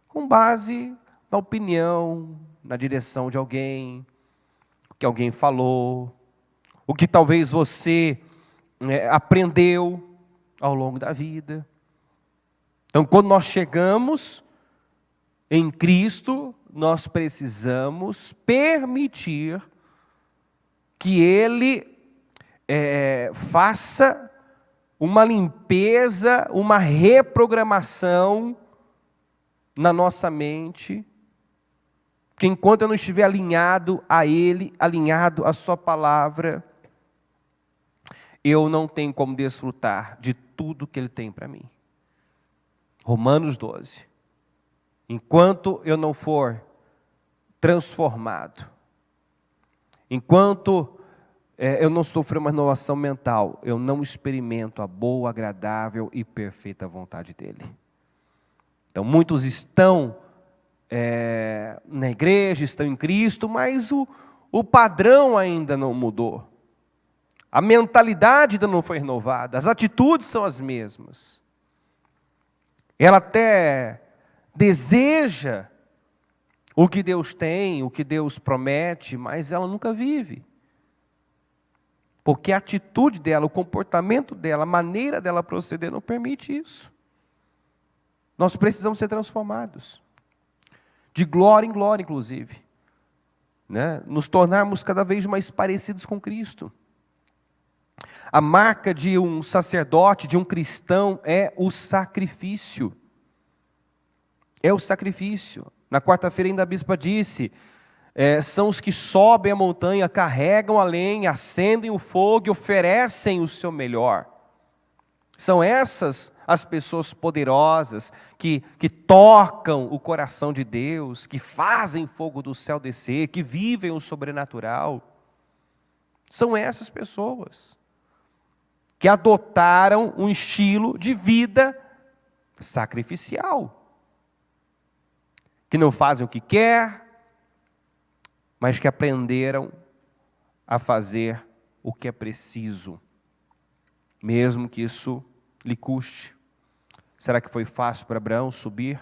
com base na opinião, na direção de alguém, o que alguém falou, o que talvez você aprendeu ao longo da vida. Então, quando nós chegamos em Cristo, nós precisamos permitir que Ele faça uma limpeza, uma reprogramação na nossa mente, que enquanto eu não estiver alinhado a Ele, alinhado à Sua palavra, eu não tenho como desfrutar de tudo que Ele tem para mim. Romanos 12. Enquanto eu não for transformado, enquanto eu não sofrer uma renovação mental, eu não experimento a boa, agradável e perfeita vontade dEle. Então, muitos estão na igreja, estão em Cristo, mas o padrão ainda não mudou. A mentalidade ainda não foi renovada, as atitudes são as mesmas. Ela até deseja o que Deus tem, o que Deus promete, mas ela nunca vive. Porque a atitude dela, o comportamento dela, a maneira dela proceder não permite isso. Nós precisamos ser transformados. De glória em glória, inclusive. Né? Nos tornarmos cada vez mais parecidos com Cristo. A marca de um sacerdote, de um cristão, é o sacrifício. É o sacrifício. Na quarta-feira ainda a bispa disse, são os que sobem a montanha, carregam a lenha, acendem o fogo e oferecem o seu melhor. São essas as pessoas poderosas que tocam o coração de Deus, que fazem fogo do céu descer, que vivem o sobrenatural. São essas pessoas que adotaram um estilo de vida sacrificial. Que não fazem o que quer, mas que aprenderam a fazer o que é preciso, mesmo que isso lhe custe. Será que foi fácil para Abraão subir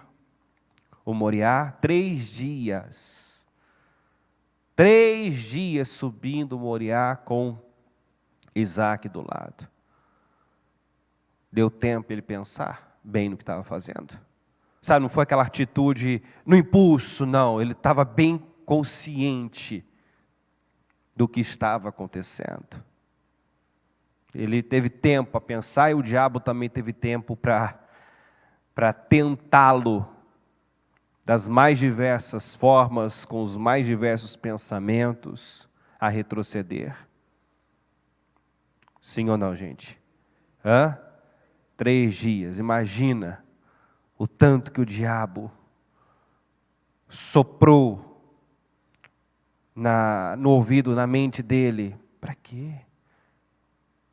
o Moriá? 3 dias. 3 dias subindo o Moriá com Isaac do lado. Deu tempo ele pensar bem no que estava fazendo? Sabe, não foi aquela atitude no impulso, não. Ele estava bem consciente do que estava acontecendo. Ele teve tempo para pensar e o diabo também teve tempo para tentá-lo das mais diversas formas, com os mais diversos pensamentos, a retroceder. Sim ou não, gente? 3 dias, imagina o tanto que o diabo soprou no ouvido, na mente dele. Para quê?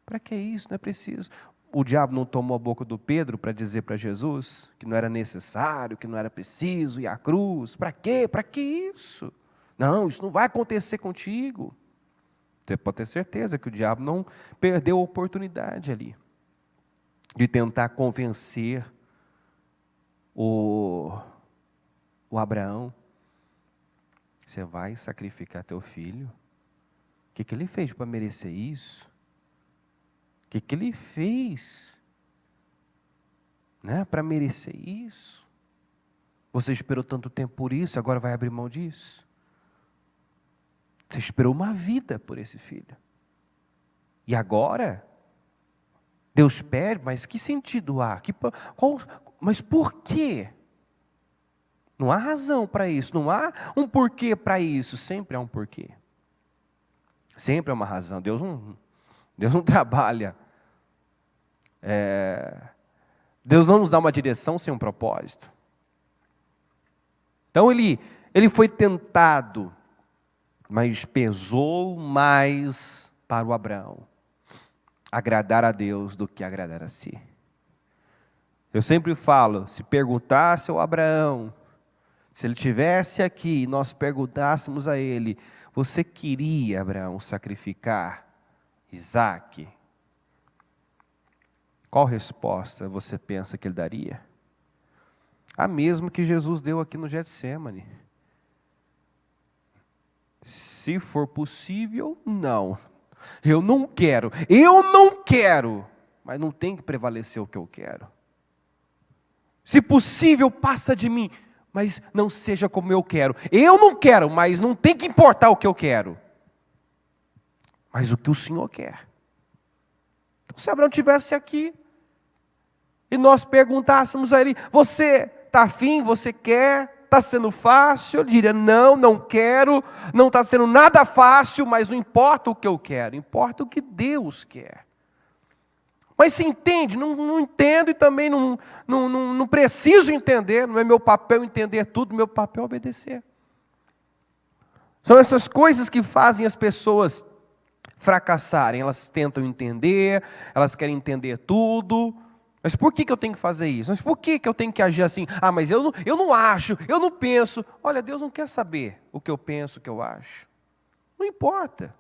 Para que isso? Não é preciso. O diabo não tomou a boca do Pedro para dizer para Jesus que não era necessário, que não era preciso ir à cruz. Para quê? Para que isso? Não, isso não vai acontecer contigo. Você pode ter certeza que o diabo não perdeu a oportunidade ali de tentar convencer o Abraão. Você vai sacrificar teu filho? O que ele fez para merecer isso? O que ele fez, né, para merecer isso? Você esperou tanto tempo por isso, agora vai abrir mão disso? Você esperou uma vida por esse filho. E agora, Deus pede, mas que sentido há? Mas por quê? Não há razão para isso, não há um porquê para isso, sempre há um porquê. Sempre há uma razão, Deus não trabalha. Deus não nos dá uma direção sem um propósito. Então ele foi tentado, mas pesou mais para o Abraão agradar a Deus do que agradar a si. Eu sempre falo, se perguntasse ao Abraão, se ele estivesse aqui e nós perguntássemos a ele, você queria, Abraão, sacrificar Isaac? Qual resposta você pensa que ele daria? A mesma que Jesus deu aqui no Getsêmani. Se for possível, não. Eu não quero, mas não tem que prevalecer o que eu quero. Se possível, passa de mim, mas não seja como eu quero. Eu não quero, mas não tem que importar o que eu quero. Mas o que o Senhor quer. Então, se Abraão estivesse aqui, e nós perguntássemos a ele, você está afim, você quer, está sendo fácil? Eu diria, não quero, não está sendo nada fácil, mas não importa o que eu quero, importa o que Deus quer. Mas se entende? Não entendo e também não preciso entender, não é meu papel entender tudo, meu papel é obedecer. São essas coisas que fazem as pessoas fracassarem, elas tentam entender, elas querem entender tudo, Mas por que eu tenho que fazer isso? Mas por que eu tenho que agir assim? Ah, mas eu não acho, eu não penso. Olha, Deus não quer saber o que eu penso, o que eu acho. Não importa.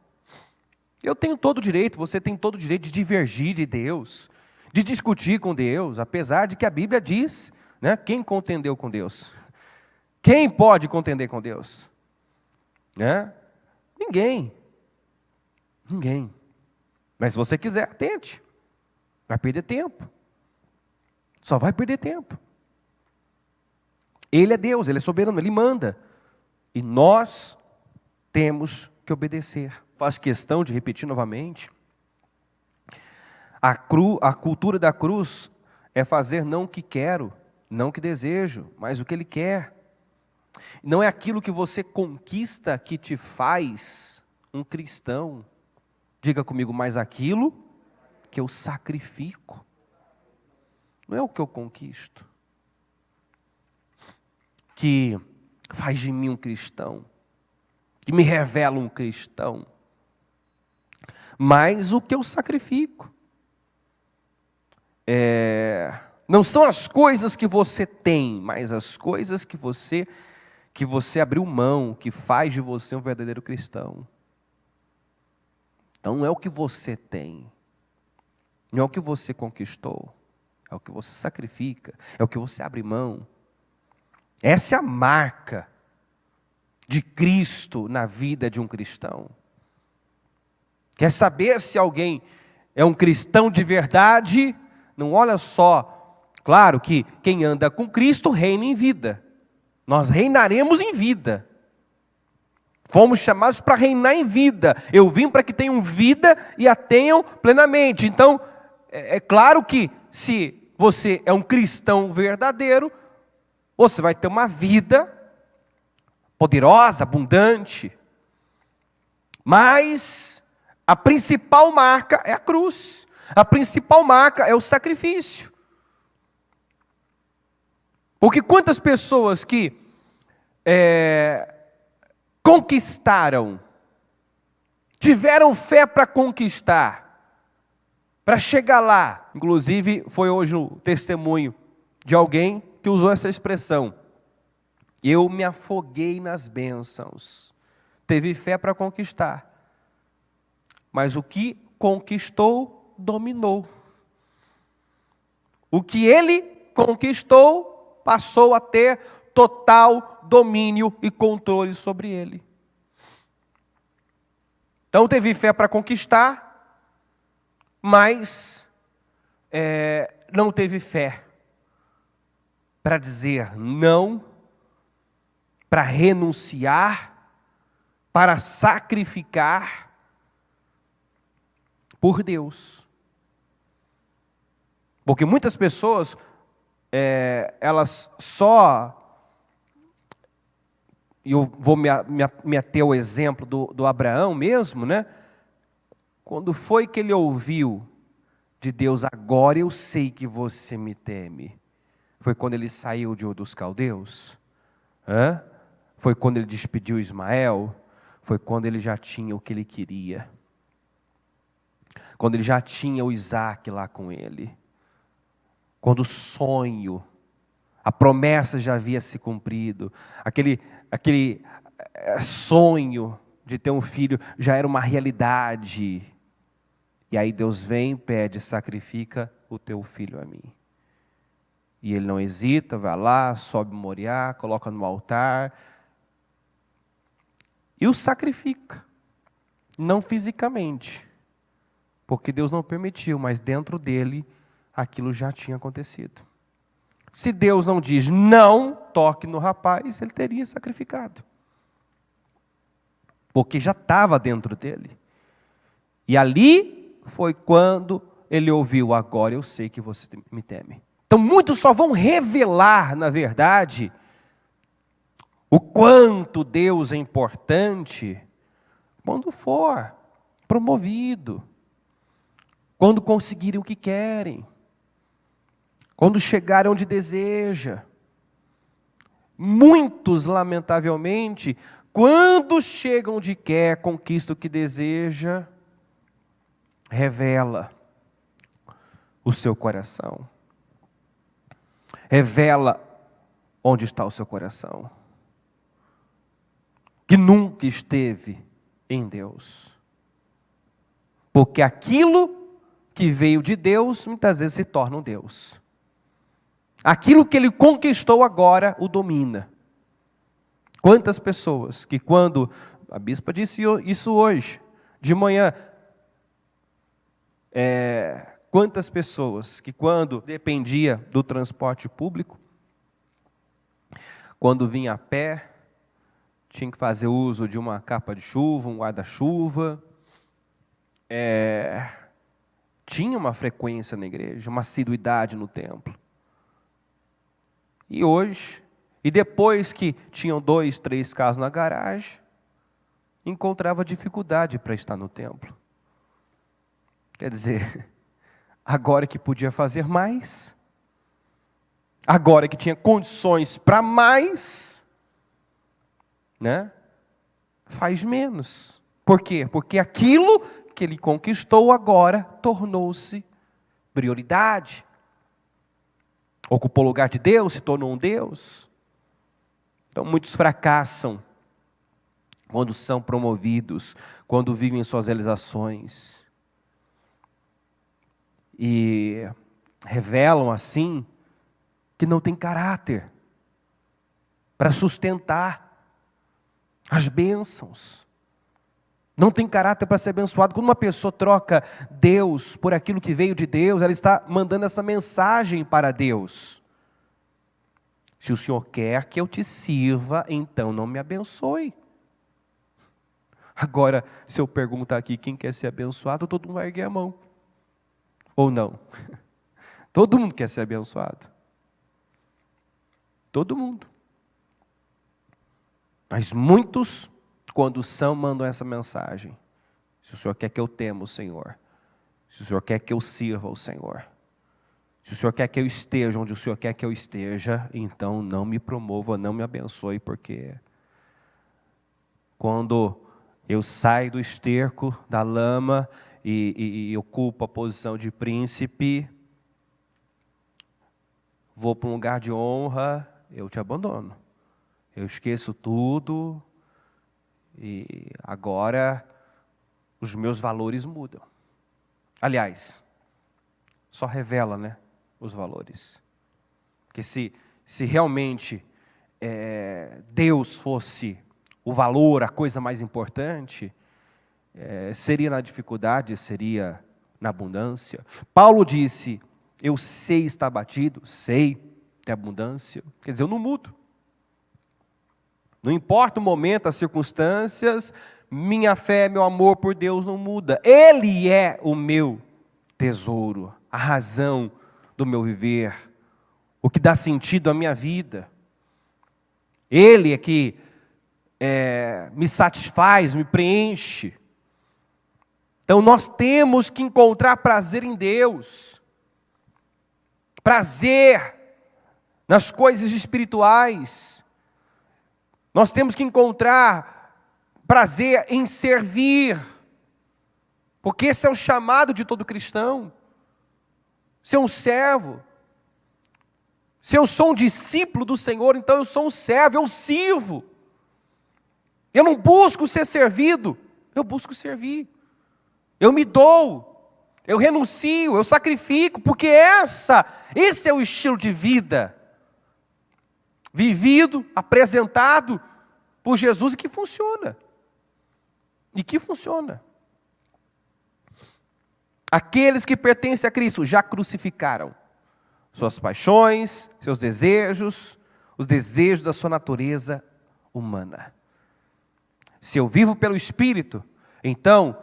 Eu tenho todo o direito, você tem todo o direito de divergir de Deus, de discutir com Deus, apesar de que a Bíblia diz, né, quem contendeu com Deus? Quem pode contender com Deus? Né? Ninguém. Ninguém. Mas se você quiser, tente. Vai perder tempo. Só vai perder tempo. Ele é Deus, Ele é soberano, Ele manda. E nós temos que obedecer. Faz questão de repetir novamente. A cultura da cruz é fazer não o que quero, não o que desejo, mas o que Ele quer. Não é aquilo que você conquista que te faz um cristão. Diga comigo, mas aquilo que eu sacrifico. Não é o que eu conquisto que faz de mim um cristão, que me revela um cristão, mas o que eu sacrifico. Não são as coisas que você tem, mas as coisas que você abriu mão, que faz de você um verdadeiro cristão. Então não é o que você tem, não é o que você conquistou, é o que você sacrifica, é o que você abre mão. Essa é a marca de Cristo na vida de um cristão. Quer saber se alguém é um cristão de verdade? Não olha só, claro que quem anda com Cristo reina em vida. Nós reinaremos em vida. Fomos chamados para reinar em vida. Eu vim para que tenham vida e a tenham plenamente. Então, é claro que se você é um cristão verdadeiro, você vai ter uma vida poderosa, abundante. Mas a principal marca é a cruz. A principal marca é o sacrifício. Porque quantas pessoas que conquistaram, tiveram fé para conquistar, para chegar lá. Inclusive, foi hoje o testemunho de alguém que usou essa expressão. Eu me afoguei nas bênçãos. Teve fé para conquistar. Mas o que conquistou, dominou. O que ele conquistou, passou a ter total domínio e controle sobre ele. Então teve fé para conquistar, mas não teve fé para dizer não, para renunciar, para sacrificar por Deus. Porque muitas pessoas, elas só... Eu vou me ater ao exemplo do Abraão mesmo, né? Quando foi que ele ouviu de Deus, agora eu sei que você me teme? Foi quando ele saiu de Ur dos Caldeus? Foi quando ele despediu Ismael? Foi quando ele já tinha o que ele queria? Quando ele já tinha o Isaac lá com ele? Quando o sonho, a promessa já havia se cumprido, aquele sonho de ter um filho já era uma realidade. E aí Deus vem e pede, sacrifica o teu filho a mim. E ele não hesita, vai lá, sobe Moriá, coloca no altar e o sacrifica. Não fisicamente, porque Deus não permitiu, mas dentro dele aquilo já tinha acontecido. Se Deus não diz não toque no rapaz, ele teria sacrificado. Porque já estava dentro dele. E ali foi quando ele ouviu, agora eu sei que você me teme. Então muitos só vão revelar, na verdade, o quanto Deus é importante quando for promovido, quando conseguirem o que querem, quando chegarem onde deseja. Muitos, lamentavelmente, quando chegam onde quer, conquistam o que deseja, revela o seu coração. revela onde está o seu coração, que nunca esteve em Deus. Porque aquilo que veio de Deus, muitas vezes se torna um Deus. Aquilo que ele conquistou agora, o domina. Quantas pessoas que quando, a bispa disse isso hoje, de manhã, quantas pessoas que quando dependia do transporte público, quando vinha a pé, tinha que fazer uso de uma capa de chuva, um guarda-chuva, tinha uma frequência na igreja, uma assiduidade no templo. E hoje, e depois que tinham 2, 3 carros na garagem, encontrava dificuldade para estar no templo. Quer dizer, agora que podia fazer mais, agora que tinha condições para mais, né? Faz menos. Por quê? Porque aquilo que ele conquistou agora tornou-se prioridade. Ocupou o lugar de Deus, se tornou um Deus. Então muitos fracassam quando são promovidos, quando vivem suas realizações. E revelam assim que não tem caráter para sustentar as bênçãos. Não tem caráter para ser abençoado. Quando uma pessoa troca Deus por aquilo que veio de Deus, ela está mandando essa mensagem para Deus. Se o Senhor quer que eu te sirva, então não me abençoe. Agora, se eu perguntar aqui quem quer ser abençoado, todo mundo vai erguer a mão. Ou não? Todo mundo quer ser abençoado. Todo mundo. Mas muitos, quando são, mandam essa mensagem. Se o Senhor quer que eu tema o Senhor. Se o Senhor quer que eu sirva o Senhor. Se o Senhor quer que eu esteja onde o Senhor quer que eu esteja, então não me promova, não me abençoe, porque quando eu saio do esterco, da lama, e ocupo a posição de príncipe, vou para um lugar de honra, eu te abandono. Eu esqueço tudo, e agora os meus valores mudam. Aliás, só revela, né, os valores. Porque se realmente Deus fosse o valor, a coisa mais importante, seria na dificuldade, seria na abundância. Paulo disse, eu sei estar abatido, sei ter abundância. Quer dizer, eu não mudo. Não importa o momento, as circunstâncias, minha fé, meu amor por Deus não muda. Ele é o meu tesouro, a razão do meu viver, o que dá sentido à minha vida. Ele é que me satisfaz, me preenche. Então nós temos que encontrar prazer em Deus, prazer nas coisas espirituais. Nós temos que encontrar prazer em servir, porque esse é o chamado de todo cristão, ser um servo. Se eu sou um discípulo do Senhor, então eu sou um servo, eu sirvo. Eu não busco ser servido, eu busco servir. Eu me dou, eu renuncio, eu sacrifico, porque esse é o estilo de vida vivido, apresentado por Jesus e que funciona. E que funciona. Aqueles que pertencem a Cristo já crucificaram suas paixões, seus desejos, os desejos da sua natureza humana. Se eu vivo pelo Espírito, então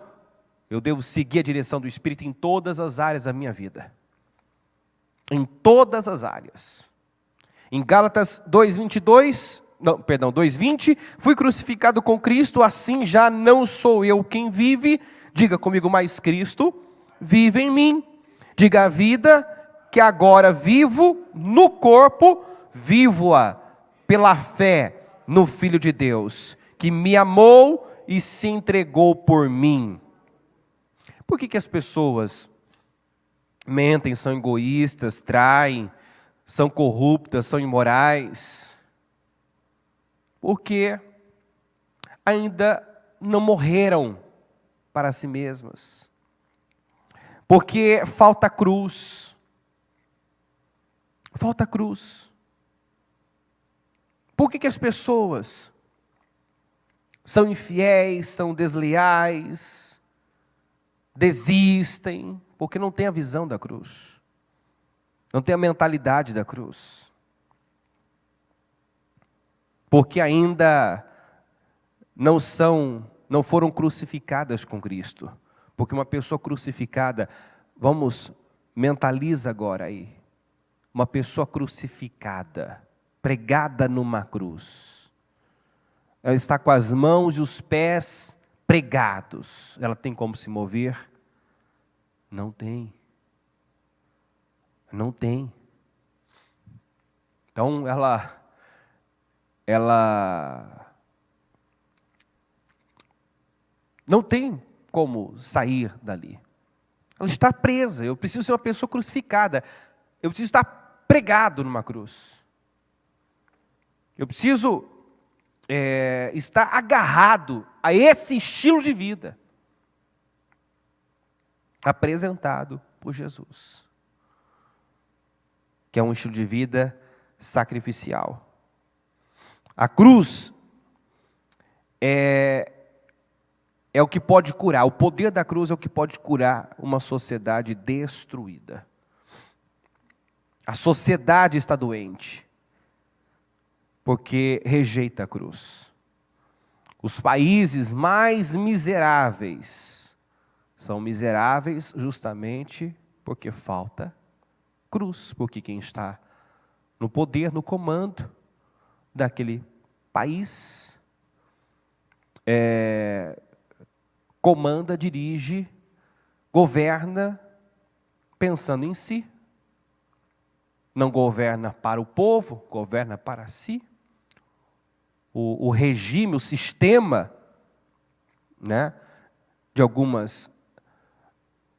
eu devo seguir a direção do Espírito em todas as áreas da minha vida. Em todas as áreas. Em Gálatas 2:20, fui crucificado com Cristo, assim já não sou eu quem vive, diga comigo, mas Cristo vive em mim. Diga, a vida que agora vivo no corpo, vivo-a pela fé no Filho de Deus, que me amou e se entregou por mim. Por que as pessoas mentem, são egoístas, traem, são corruptas, são imorais, porque ainda não morreram para si mesmas, porque falta cruz. Falta cruz. Por que as pessoas são infiéis, são desleais, desistem? Porque não tem a visão da cruz, não tem a mentalidade da cruz, porque ainda não foram crucificadas com Cristo. Porque uma pessoa crucificada, mentaliza agora aí, uma pessoa crucificada, pregada numa cruz, ela está com as mãos e os pés pregados, ela tem como se mover? Não tem. Não tem. Então ela não tem como sair dali. Ela está presa. Eu preciso ser uma pessoa crucificada. Eu preciso estar pregado numa cruz. Eu preciso estar agarrado a esse estilo de vida apresentado por Jesus, que é um estilo de vida sacrificial. A cruz é o que pode curar, o poder da cruz é o que pode curar uma sociedade destruída. A sociedade está doente, porque rejeita a cruz. Os países mais miseráveis são miseráveis justamente porque falta cruz, porque quem está no poder, no comando daquele país, comanda, dirige, governa pensando em si. Não governa para o povo, governa para si. O regime, o sistema, né, de algumas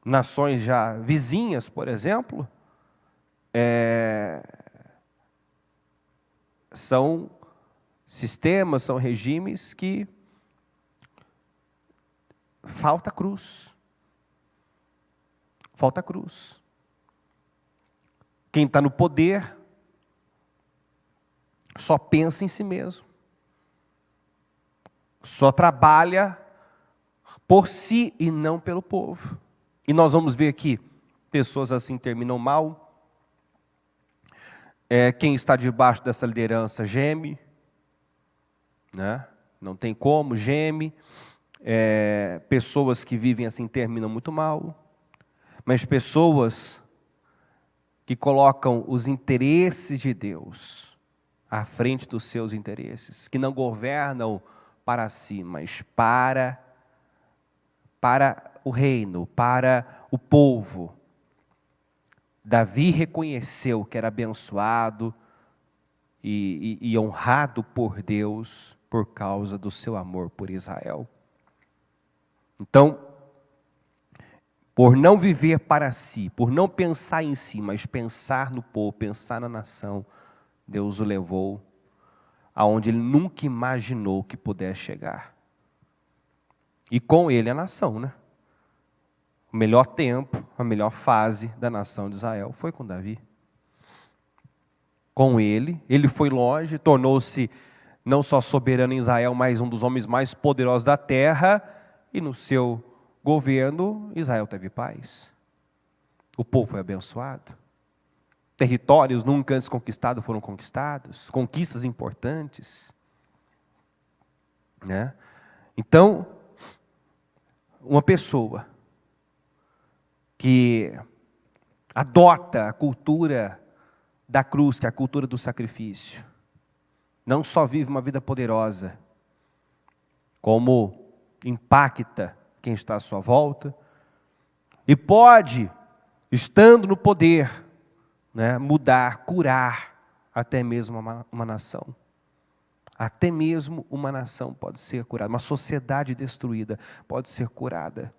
nações já vizinhas, por exemplo, são sistemas, são regimes que falta cruz. Falta cruz. Quem está no poder só pensa em si mesmo. Só trabalha por si e não pelo povo. E nós vamos ver aqui, pessoas assim terminam mal. Quem está debaixo dessa liderança geme, né? Não tem como, geme. Pessoas que vivem assim terminam muito mal. Mas pessoas que colocam os interesses de Deus à frente dos seus interesses, que não governam para si, mas para o reino, para o povo. Davi reconheceu que era abençoado e honrado por Deus por causa do seu amor por Israel. Então, por não viver para si, por não pensar em si, mas pensar no povo, pensar na nação, Deus o levou aonde ele nunca imaginou que pudesse chegar. E com ele a nação, né? O melhor tempo, a melhor fase da nação de Israel foi com Davi. Com ele foi longe, tornou-se não só soberano em Israel, mas um dos homens mais poderosos da terra, e no seu governo, Israel teve paz. O povo foi abençoado. Territórios nunca antes conquistados foram conquistados. Conquistas importantes, né? Então, uma pessoa que adota a cultura da cruz, que é a cultura do sacrifício, não só vive uma vida poderosa, como impacta quem está à sua volta, e pode, estando no poder, né, mudar, curar até mesmo uma nação. Até mesmo uma nação pode ser curada, uma sociedade destruída pode ser curada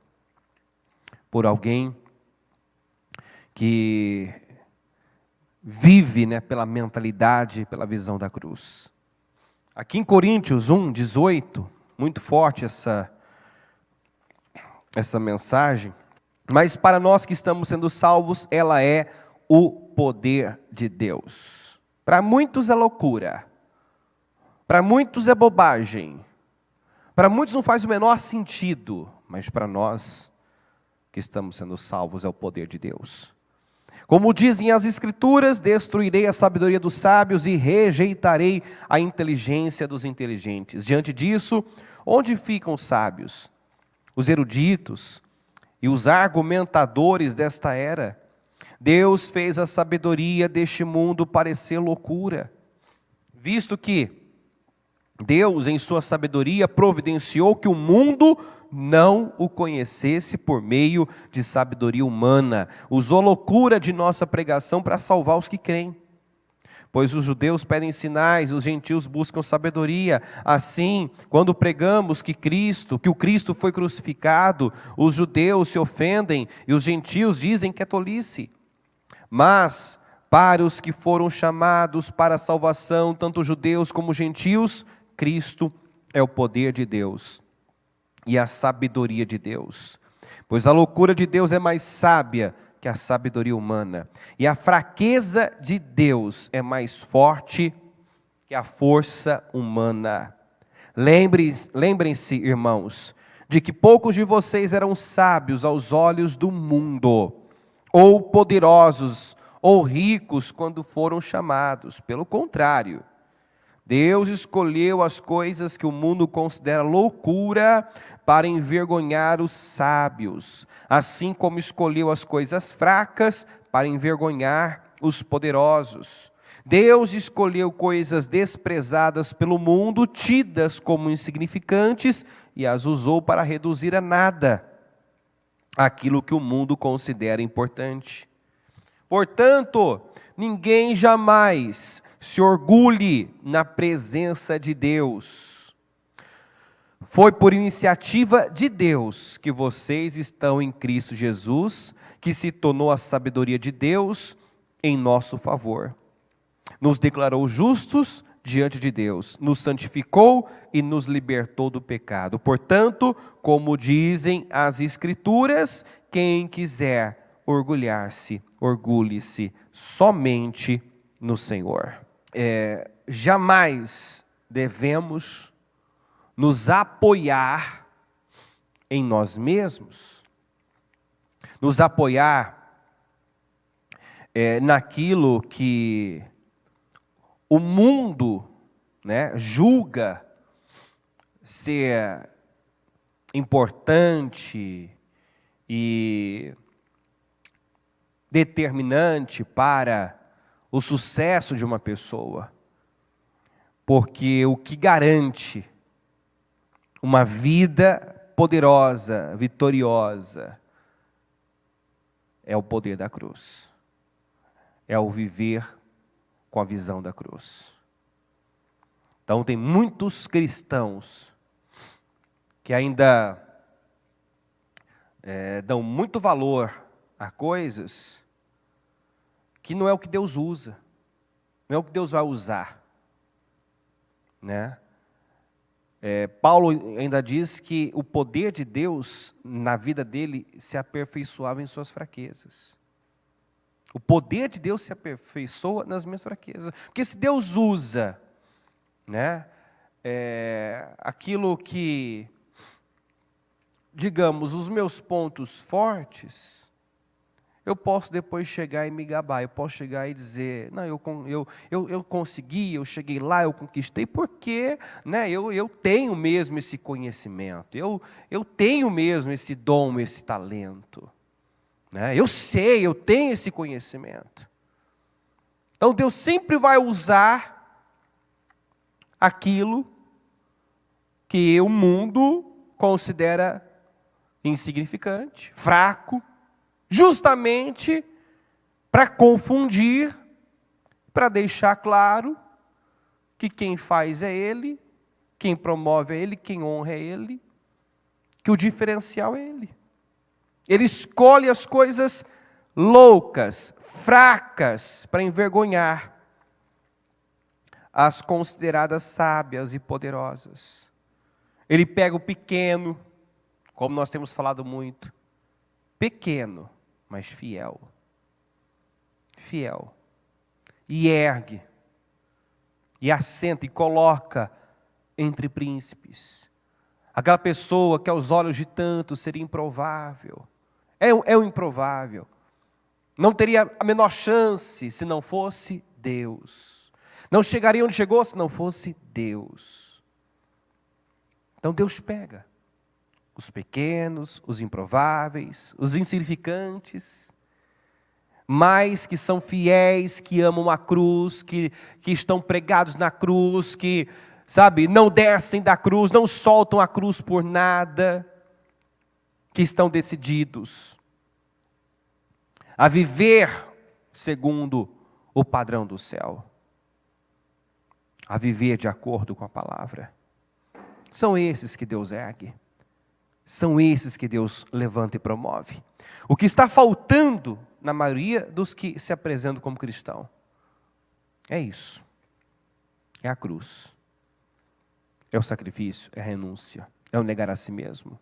por alguém que vive, né, pela mentalidade, pela visão da cruz. Aqui em Coríntios 1:18, muito forte essa mensagem, mas para nós que estamos sendo salvos, ela é o poder de Deus. Para muitos é loucura, para muitos é bobagem, para muitos não faz o menor sentido, mas para nós que estamos sendo salvos é o poder de Deus. Como dizem as Escrituras, destruirei a sabedoria dos sábios e rejeitarei a inteligência dos inteligentes. Diante disso, onde ficam os sábios, os eruditos e os argumentadores desta era? Deus fez a sabedoria deste mundo parecer loucura, visto que Deus, em sua sabedoria, providenciou que o mundo não o conhecesse por meio de sabedoria humana. Usou loucura de nossa pregação para salvar os que creem. Pois os judeus pedem sinais, os gentios buscam sabedoria. Assim, quando pregamos que o Cristo foi crucificado, os judeus se ofendem e os gentios dizem que é tolice. Mas, para os que foram chamados para a salvação, tanto judeus como gentios, Cristo é o poder de Deus e a sabedoria de Deus. Pois a loucura de Deus é mais sábia que a sabedoria humana, e a fraqueza de Deus é mais forte que a força humana. Lembrem-se, irmãos, de que poucos de vocês eram sábios aos olhos do mundo, ou poderosos, ou ricos quando foram chamados. Pelo contrário, Deus escolheu as coisas que o mundo considera loucura para envergonhar os sábios, assim como escolheu as coisas fracas para envergonhar os poderosos. Deus escolheu coisas desprezadas pelo mundo, tidas como insignificantes, e as usou para reduzir a nada aquilo que o mundo considera importante. Portanto, ninguém jamais se orgulhe na presença de Deus. Foi por iniciativa de Deus que vocês estão em Cristo Jesus, que se tornou a sabedoria de Deus em nosso favor. Nos declarou justos diante de Deus, nos santificou e nos libertou do pecado. Portanto, como dizem as Escrituras, quem quiser orgulhar-se, orgulhe-se somente no Senhor. Jamais devemos nos apoiar em nós mesmos, nos apoiar naquilo que o mundo, né, julga ser importante e determinante para o sucesso de uma pessoa, porque o que garante uma vida poderosa, vitoriosa, é o poder da cruz, é o viver com a visão da cruz. Então tem muitos cristãos que ainda dão muito valor a coisas que não é o que Deus usa, não é o que Deus vai usar, né? Paulo ainda diz que o poder de Deus na vida dele se aperfeiçoava em suas fraquezas. O poder de Deus se aperfeiçoa nas minhas fraquezas, porque se Deus usa, né, aquilo que, digamos, os meus pontos fortes, eu posso depois chegar e me gabar, eu posso chegar e dizer, não, eu consegui, eu cheguei lá, eu conquistei, porque, né, eu tenho mesmo esse conhecimento, eu tenho mesmo esse dom, esse talento, né, eu sei, eu tenho esse conhecimento. Então Deus sempre vai usar aquilo que o mundo considera insignificante, fraco, justamente para confundir, para deixar claro que quem faz é Ele, quem promove é Ele, quem honra é Ele, que o diferencial é Ele. Ele escolhe as coisas loucas, fracas, para envergonhar as consideradas sábias e poderosas. Ele pega o pequeno, como nós temos falado muito, pequeno, mas fiel. Fiel. E ergue, e assenta e coloca entre príncipes. Aquela pessoa que aos olhos de tantos seria improvável. É o improvável. Não teria a menor chance se não fosse Deus. Não chegaria onde chegou se não fosse Deus. Então Deus pega os pequenos, os improváveis, os insignificantes, mas que são fiéis, que amam a cruz, que estão pregados na cruz, que, sabe, não descem da cruz, não soltam a cruz por nada, que estão decididos a viver segundo o padrão do céu, a viver de acordo com a palavra. São esses que Deus ergue, são esses que Deus levanta e promove. O que está faltando na maioria dos que se apresentam como cristão é isso, é a cruz, é o sacrifício, é a renúncia, é o negar a si mesmo.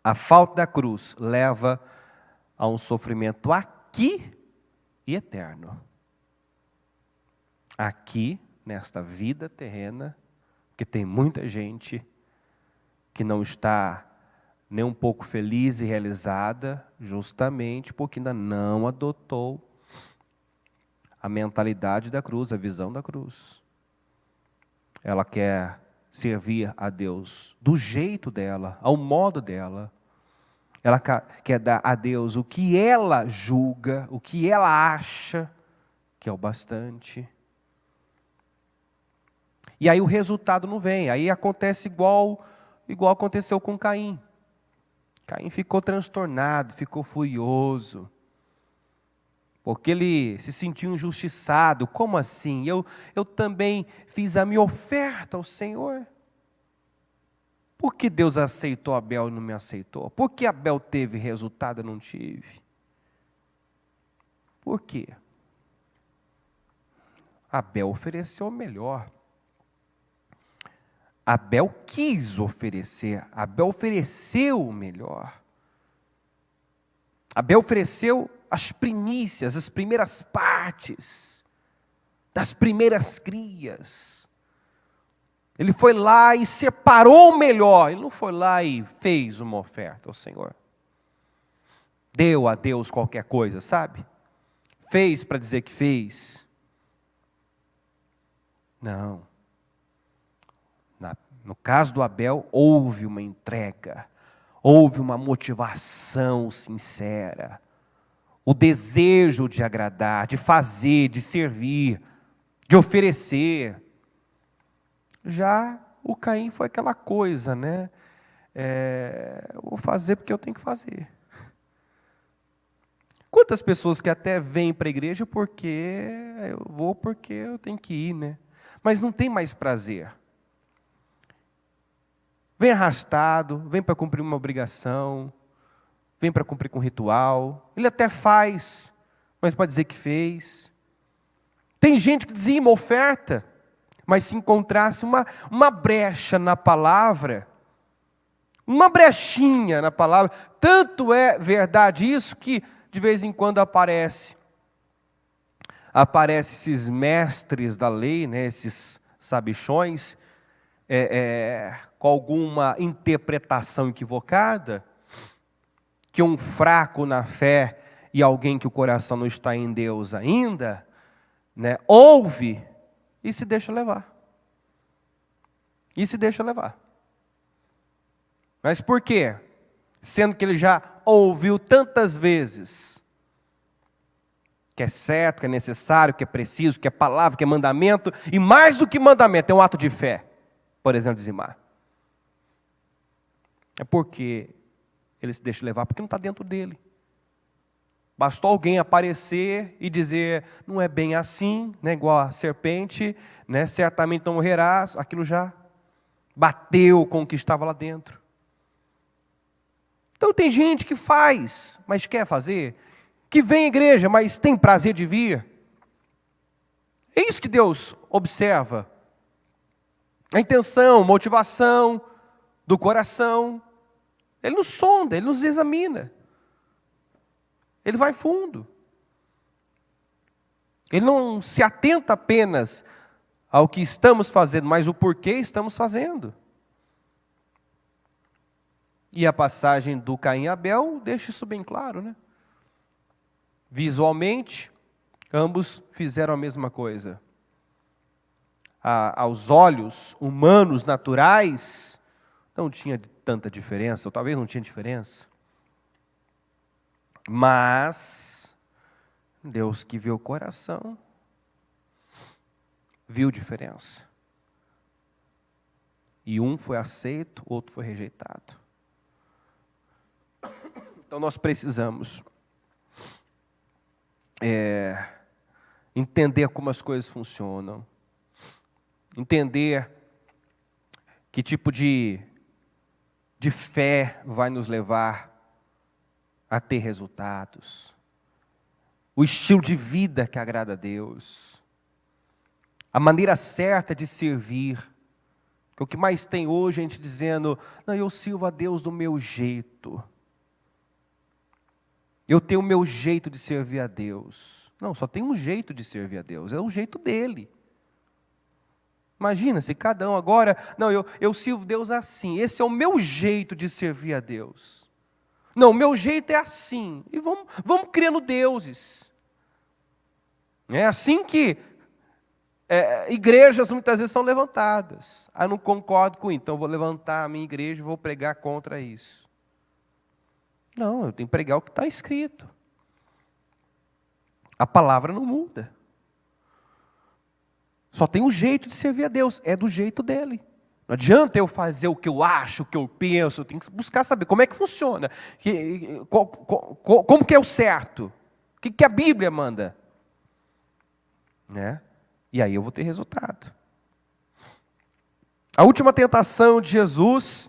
A falta da cruz leva a um sofrimento aqui e eterno. Aqui, nesta vida terrena, que tem muita gente que não está nem um pouco feliz e realizada, justamente porque ainda não adotou a mentalidade da cruz, a visão da cruz. Ela quer servir a Deus do jeito dela, ao modo dela. Ela quer dar a Deus o que ela julga, o que ela acha que é o bastante. E aí o resultado não vem. Aí acontece igual aconteceu com Caim. Caim ficou transtornado, ficou furioso, porque ele se sentiu injustiçado. Como assim? Eu também fiz a minha oferta ao Senhor. Por que Deus aceitou Abel e não me aceitou? Por que Abel teve resultado e eu não tive? Por quê? Abel ofereceu o melhor. Abel quis oferecer, Abel ofereceu o melhor. Abel ofereceu as primícias, as primeiras partes, das primeiras crias. Ele foi lá e separou o melhor, ele não foi lá e fez uma oferta ao Senhor. Deu a Deus qualquer coisa, sabe? Fez para dizer que fez. Não. No caso do Abel, houve uma entrega, houve uma motivação sincera, o desejo de agradar, de fazer, de servir, de oferecer. Já o Caim foi aquela coisa, né? Eu vou fazer porque eu tenho que fazer. Quantas pessoas que até vêm para a igreja porque eu vou porque eu tenho que ir, né? Mas não tem mais prazer. Vem arrastado, vem para cumprir uma obrigação, vem para cumprir com um ritual. Ele até faz, mas pode dizer que fez. Tem gente que dizima oferta, mas se encontrasse uma brecha na palavra, uma brechinha na palavra, tanto é verdade isso que de vez em quando aparece esses mestres da lei, né, esses sabichões, com alguma interpretação equivocada, que um fraco na fé e alguém que o coração não está em Deus ainda, né, ouve e se deixa levar. E se deixa levar. Mas por quê? Sendo que ele já ouviu tantas vezes que é certo, que é necessário, que é preciso, que é palavra, que é mandamento, e mais do que mandamento, é um ato de fé. Por exemplo, dizimar. É porque ele se deixa levar, porque não está dentro dele. Bastou alguém aparecer e dizer, não é bem assim, né, igual a serpente, né, certamente não morrerás, aquilo já bateu com o que estava lá dentro. Então tem gente que faz, mas quer fazer, que vem à igreja, mas tem prazer de vir. É isso que Deus observa. A intenção, motivação do coração. Ele nos sonda, Ele nos examina. Ele vai fundo. Ele não se atenta apenas ao que estamos fazendo, mas o porquê estamos fazendo. E a passagem do Caim e Abel deixa isso bem claro, né? Visualmente, ambos fizeram a mesma coisa. Aos olhos humanos, naturais, não tinha tanta diferença, ou talvez não tinha diferença. Mas Deus que vê o coração, viu diferença. E um foi aceito, o outro foi rejeitado. Então nós precisamos entender como as coisas funcionam. Entender que tipo de fé vai nos levar a ter resultados. O estilo de vida que agrada a Deus. A maneira certa de servir. Porque o que mais tem hoje é a gente dizendo, não, eu sirvo a Deus do meu jeito. Eu tenho o meu jeito de servir a Deus. Não, só tem um jeito de servir a Deus, é o jeito dele. Imagina se cada um agora, não, eu sirvo Deus assim, esse é o meu jeito de servir a Deus. Não, o meu jeito é assim, e vamos criando deuses. É assim que igrejas muitas vezes são levantadas. Eu não concordo com isso, então eu vou levantar a minha igreja e vou pregar contra isso. Não, eu tenho que pregar o que está escrito. A palavra não muda. Só tem um jeito de servir a Deus, é do jeito dele. Não adianta eu fazer o que eu acho, o que eu penso, eu tenho que buscar saber como é que funciona, como que é o certo, o que a Bíblia manda. Né? E aí eu vou ter resultado. A última tentação de Jesus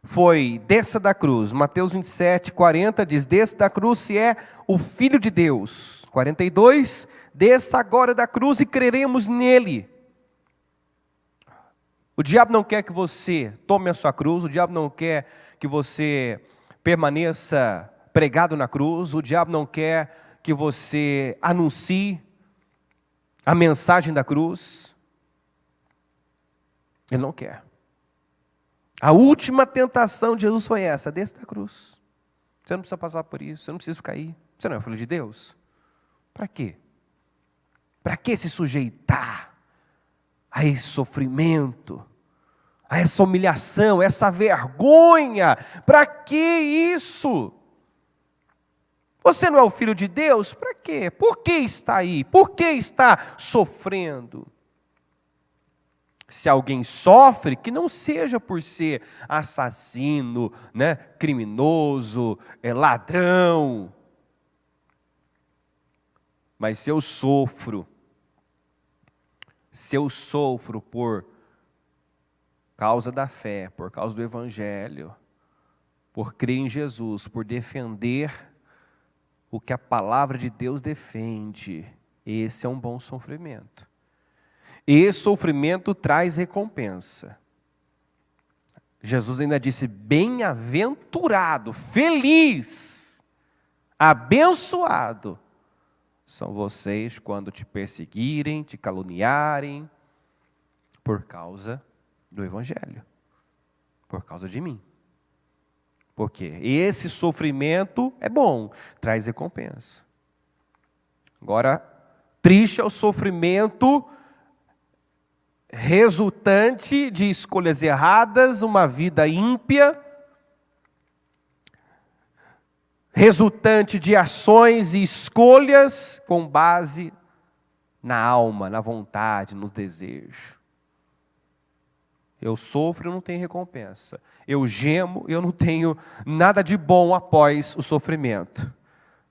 foi, desça da cruz. Mateus 27, 40 diz, desça da cruz se é o Filho de Deus. 42, desça agora da cruz e creremos nele. O diabo não quer que você tome a sua cruz, o diabo não quer que você permaneça pregado na cruz, o diabo não quer que você anuncie a mensagem da cruz. Ele não quer. A última tentação de Jesus foi essa, desça da cruz. Você não precisa passar por isso, você não precisa ficar aí. Você não é filho de Deus? Para quê? Para que se sujeitar a esse sofrimento, a essa humilhação, essa vergonha? Para que isso? Você não é o filho de Deus? Para quê? Por que está aí? Por que está sofrendo? Se alguém sofre, que não seja por ser assassino, né, criminoso, ladrão. Mas se eu sofro por causa da fé, por causa do Evangelho, por crer em Jesus, por defender o que a palavra de Deus defende, esse é um bom sofrimento. Esse sofrimento traz recompensa. Jesus ainda disse, bem-aventurado, feliz, abençoado são vocês quando te perseguirem, te caluniarem, por causa do Evangelho, por causa de mim. Porque esse sofrimento é bom, traz recompensa. Agora, triste é o sofrimento resultante de escolhas erradas, uma vida ímpia, resultante de ações e escolhas com base na alma, na vontade, no desejo. Eu sofro e não tenho recompensa. Eu gemo e eu não tenho nada de bom após o sofrimento.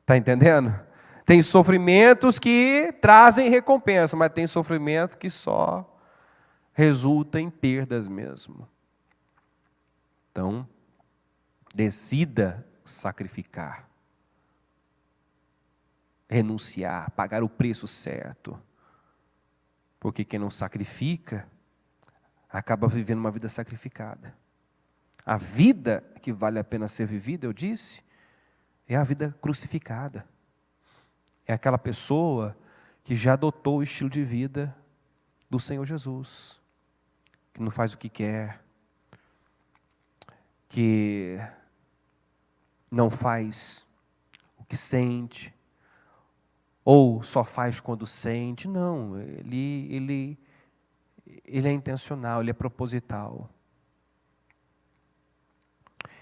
Está entendendo? Tem sofrimentos que trazem recompensa, mas tem sofrimento que só resulta em perdas mesmo. Então, Decida sacrificar, renunciar, pagar o preço certo. Porque quem não sacrifica, acaba vivendo uma vida sacrificada. A vida que vale a pena ser vivida, eu disse, é a vida crucificada. É aquela pessoa que já adotou o estilo de vida do Senhor Jesus. Que não faz o que quer. Que não faz o que sente. Ou só faz quando sente. Não, ele é intencional, ele é proposital.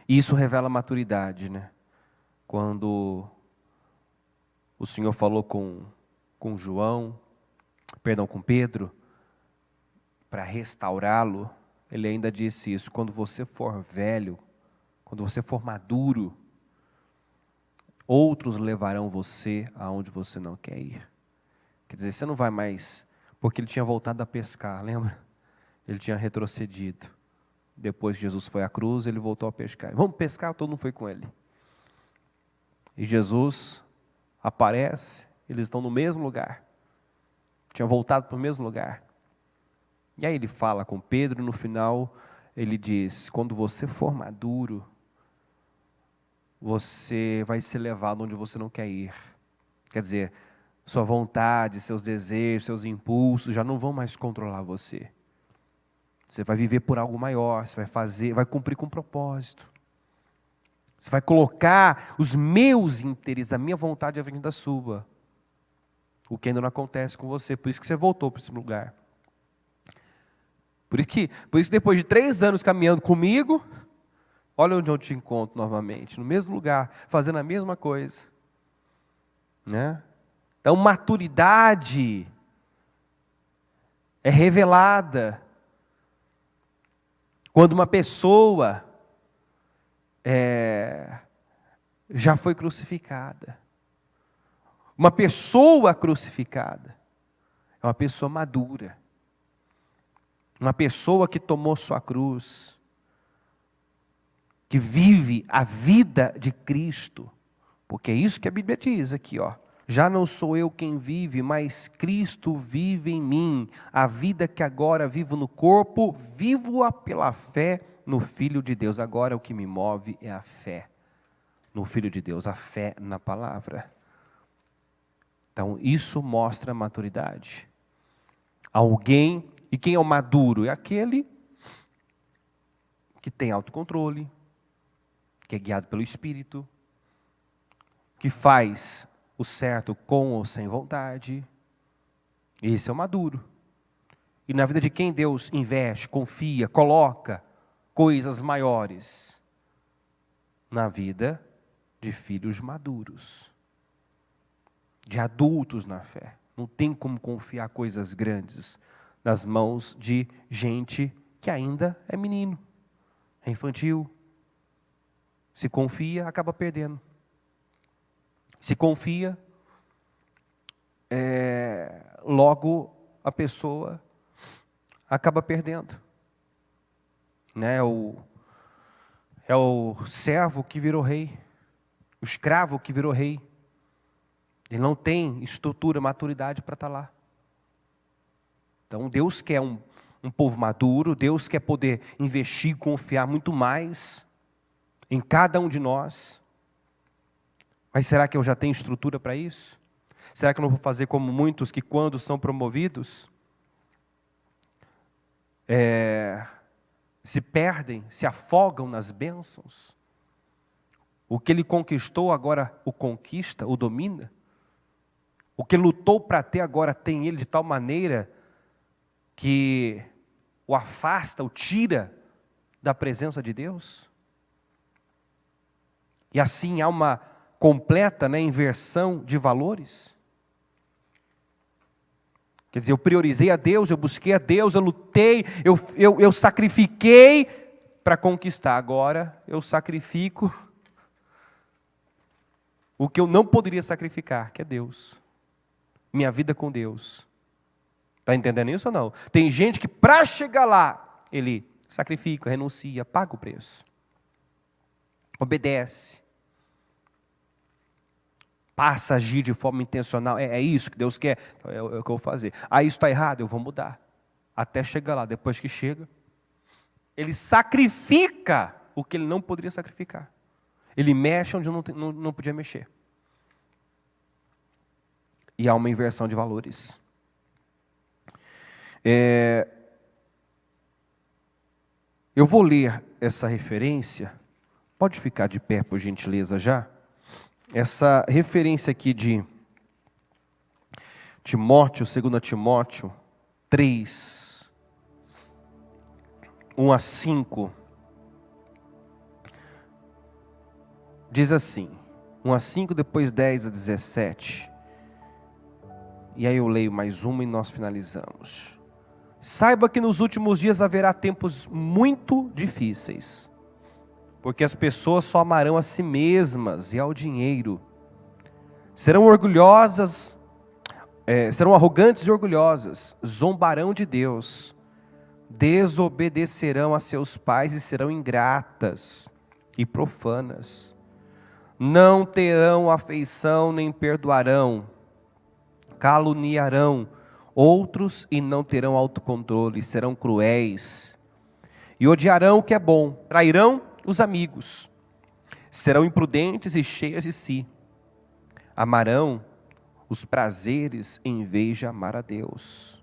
E isso revela maturidade, né? Quando o Senhor falou com Pedro, para restaurá-lo, ele ainda disse isso: quando você for velho, quando você for maduro, outros levarão você aonde você não quer ir. Quer dizer, você não vai mais, porque ele tinha voltado a pescar, lembra? Ele tinha retrocedido. Depois que Jesus foi à cruz, ele voltou a pescar. Vamos pescar? Todo mundo foi com ele. E Jesus aparece, eles estão no mesmo lugar. Tinham voltado para o mesmo lugar. E aí ele fala com Pedro e no final ele diz: quando você for maduro, você vai ser levado onde você não quer ir. Quer dizer, sua vontade, seus desejos, seus impulsos já não vão mais controlar você. Você vai viver por algo maior, você vai cumprir com um propósito. Você vai colocar os meus interesses, a minha vontade à frente da sua. O que ainda não acontece com você, por isso que você voltou para esse lugar. Por isso que depois de 3 anos caminhando comigo, olha onde eu te encontro novamente, no mesmo lugar, fazendo a mesma coisa. Né? Então, maturidade é revelada quando uma pessoa já foi crucificada. Uma pessoa crucificada é uma pessoa madura. Uma pessoa que tomou sua cruz, que vive a vida de Cristo. Porque é isso que a Bíblia diz aqui, ó. Já não sou eu quem vive, mas Cristo vive em mim. A vida que agora vivo no corpo, vivo-a pela fé no Filho de Deus. Agora o que me move é a fé no Filho de Deus, a fé na palavra. Então isso mostra maturidade. Alguém, e quem é o maduro? É aquele que tem autocontrole, que é guiado pelo Espírito, que faz o certo com ou sem vontade. Esse é o maduro. E na vida de quem Deus investe, confia, coloca coisas maiores? Na vida de filhos maduros, de adultos na fé. Não tem como confiar coisas grandes nas mãos de gente que ainda é menino, é infantil. Se confia, acaba perdendo. Se confia, logo a pessoa acaba perdendo. Né? É o servo que virou rei, o escravo que virou rei. Ele não tem estrutura, maturidade para estar lá. Então Deus quer um povo maduro, Deus quer poder investir, confiar muito mais em cada um de nós. Mas será que eu já tenho estrutura para isso? Será que eu não vou fazer como muitos que quando são promovidos, se perdem, se afogam nas bênçãos? O que ele conquistou agora o conquista, o domina? O que lutou para ter agora tem ele de tal maneira que o afasta, o tira da presença de Deus? E assim há uma completa, né, inversão de valores. Quer dizer, eu priorizei a Deus, eu busquei a Deus, eu lutei, eu sacrifiquei para conquistar. Agora eu sacrifico o que eu não poderia sacrificar, que é Deus. Minha vida com Deus. Está entendendo isso ou não? Tem gente que para chegar lá, ele sacrifica, renuncia, paga o preço. obedece, passa a agir de forma intencional. É isso que Deus quer? É o que eu vou fazer. Isso está errado, eu vou mudar. Até chegar lá. Depois que chega, ele sacrifica o que ele não poderia sacrificar. Ele mexe onde não podia mexer. E há uma inversão de valores. Eu vou ler essa referência. Pode ficar de pé, por gentileza, já? Essa referência aqui de Timóteo, 2 Timóteo 3, 1-5, diz assim, 1-5, depois 10-17, e aí eu leio mais uma e nós finalizamos. Saiba que nos últimos dias haverá tempos muito difíceis, porque as pessoas só amarão a si mesmas e ao dinheiro. Serão orgulhosas, serão arrogantes e orgulhosas, zombarão de Deus, desobedecerão a seus pais e serão ingratas e profanas. Não terão afeição nem perdoarão, caluniarão outros e não terão autocontrole, serão cruéis e odiarão o que é bom, trairão os amigos, serão imprudentes e cheias de si, amarão os prazeres em vez de amar a Deus,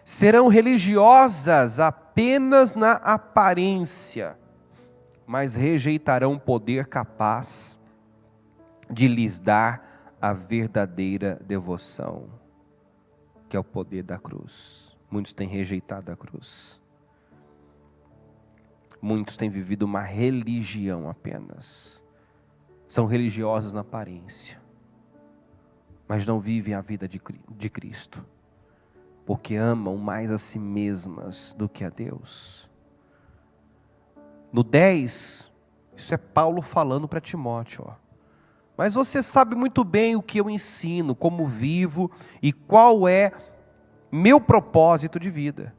serão religiosas apenas na aparência, mas rejeitarão o poder capaz de lhes dar a verdadeira devoção, que é o poder da cruz. Muitos têm rejeitado a cruz. Muitos têm vivido uma religião apenas. São religiosos na aparência, mas não vivem a vida de Cristo, porque amam mais a si mesmas do que a Deus. No 10, isso é Paulo falando para Timóteo. Mas você sabe muito bem o que eu ensino, como vivo e qual é meu propósito de vida.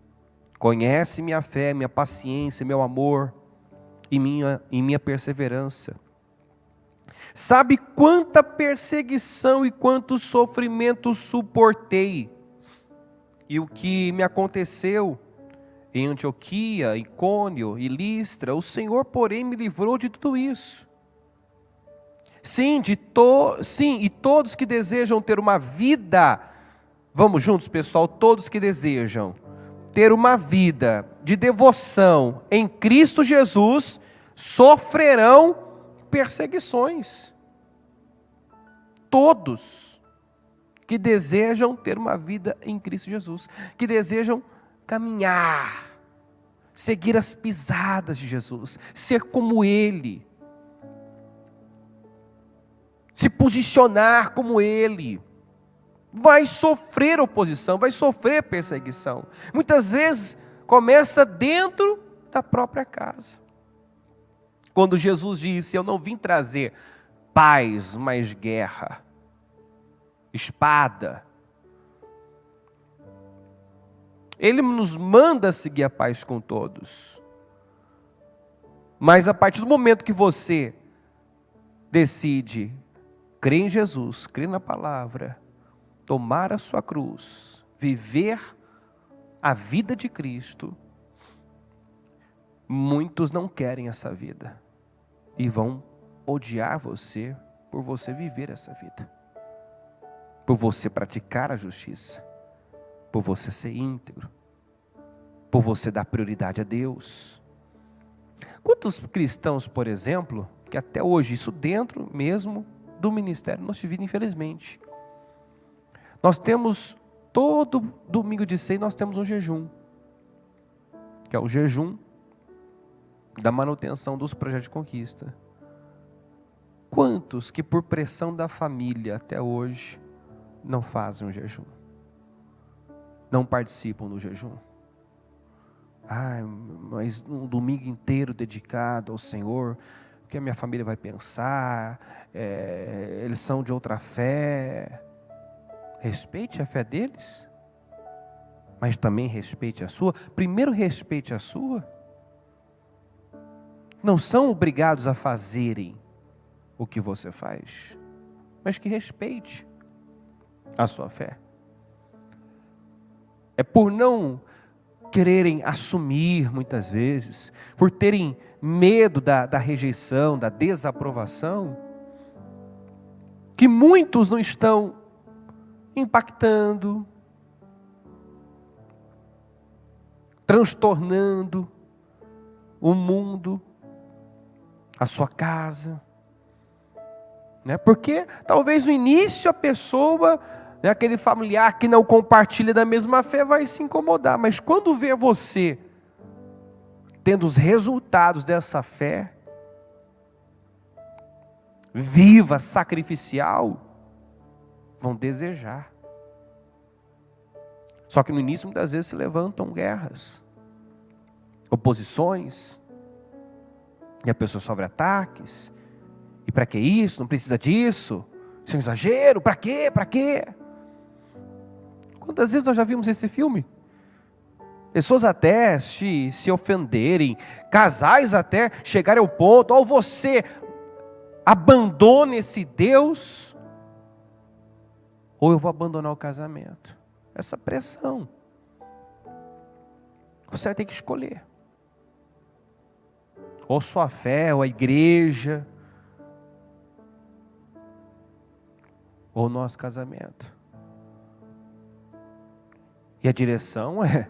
Conhece minha fé, minha paciência, meu amor e minha perseverança. Sabe quanta perseguição e quanto sofrimento suportei. E o que me aconteceu em Antioquia, Icônio e Listra, o Senhor, porém, me livrou de tudo isso. Sim, e todos que desejam ter uma vida, vamos juntos, pessoal, todos que desejam ter uma vida de devoção em Cristo Jesus, sofrerão perseguições. Todos que desejam ter uma vida em Cristo Jesus, que desejam caminhar, seguir as pisadas de Jesus, ser como Ele, se posicionar como Ele, vai sofrer oposição, vai sofrer perseguição. Muitas vezes começa dentro da própria casa. Quando Jesus disse, eu não vim trazer paz, mas guerra, espada. Ele nos manda seguir a paz com todos. Mas a partir do momento que você decide crer em Jesus, crer na palavra, tomar a sua cruz, viver a vida de Cristo, muitos não querem essa vida e vão odiar você por você viver essa vida, por você praticar a justiça, por você ser íntegro, por você dar prioridade a Deus. Quantos cristãos, por exemplo, que até hoje, isso dentro mesmo do ministério, não se vive, infelizmente. Nós temos, todo domingo de ceia, nós temos um jejum, que é o jejum da manutenção dos projetos de conquista. Quantos que por pressão da família até hoje não fazem o jejum? Não participam do jejum? Mas um domingo inteiro dedicado ao Senhor, o que a minha família vai pensar? Eles são de outra fé. Respeite a fé deles, mas também respeite a sua. Primeiro respeite a sua. não são obrigados a fazerem o que você faz, mas que respeite a sua fé. É por não quererem assumir muitas vezes, por terem medo da rejeição, da desaprovação, que muitos não estão impactando, transtornando o mundo, a sua casa, né? Porque talvez no início a pessoa, né, aquele familiar que não compartilha da mesma fé vai se incomodar, mas quando vê você tendo os resultados dessa fé viva, sacrificial, vão desejar. Só que no início muitas vezes se levantam guerras, oposições, e a pessoa sofre ataques. E para que isso? Não precisa disso? Isso é um exagero? Para quê? Para quê? Quantas vezes nós já vimos esse filme? Pessoas até se ofenderem, casais até chegarem ao ponto, ou você abandona esse Deus, ou eu vou abandonar o casamento. Essa pressão. Você vai ter que escolher. Ou sua fé, ou a igreja, ou o nosso casamento. E a direção é: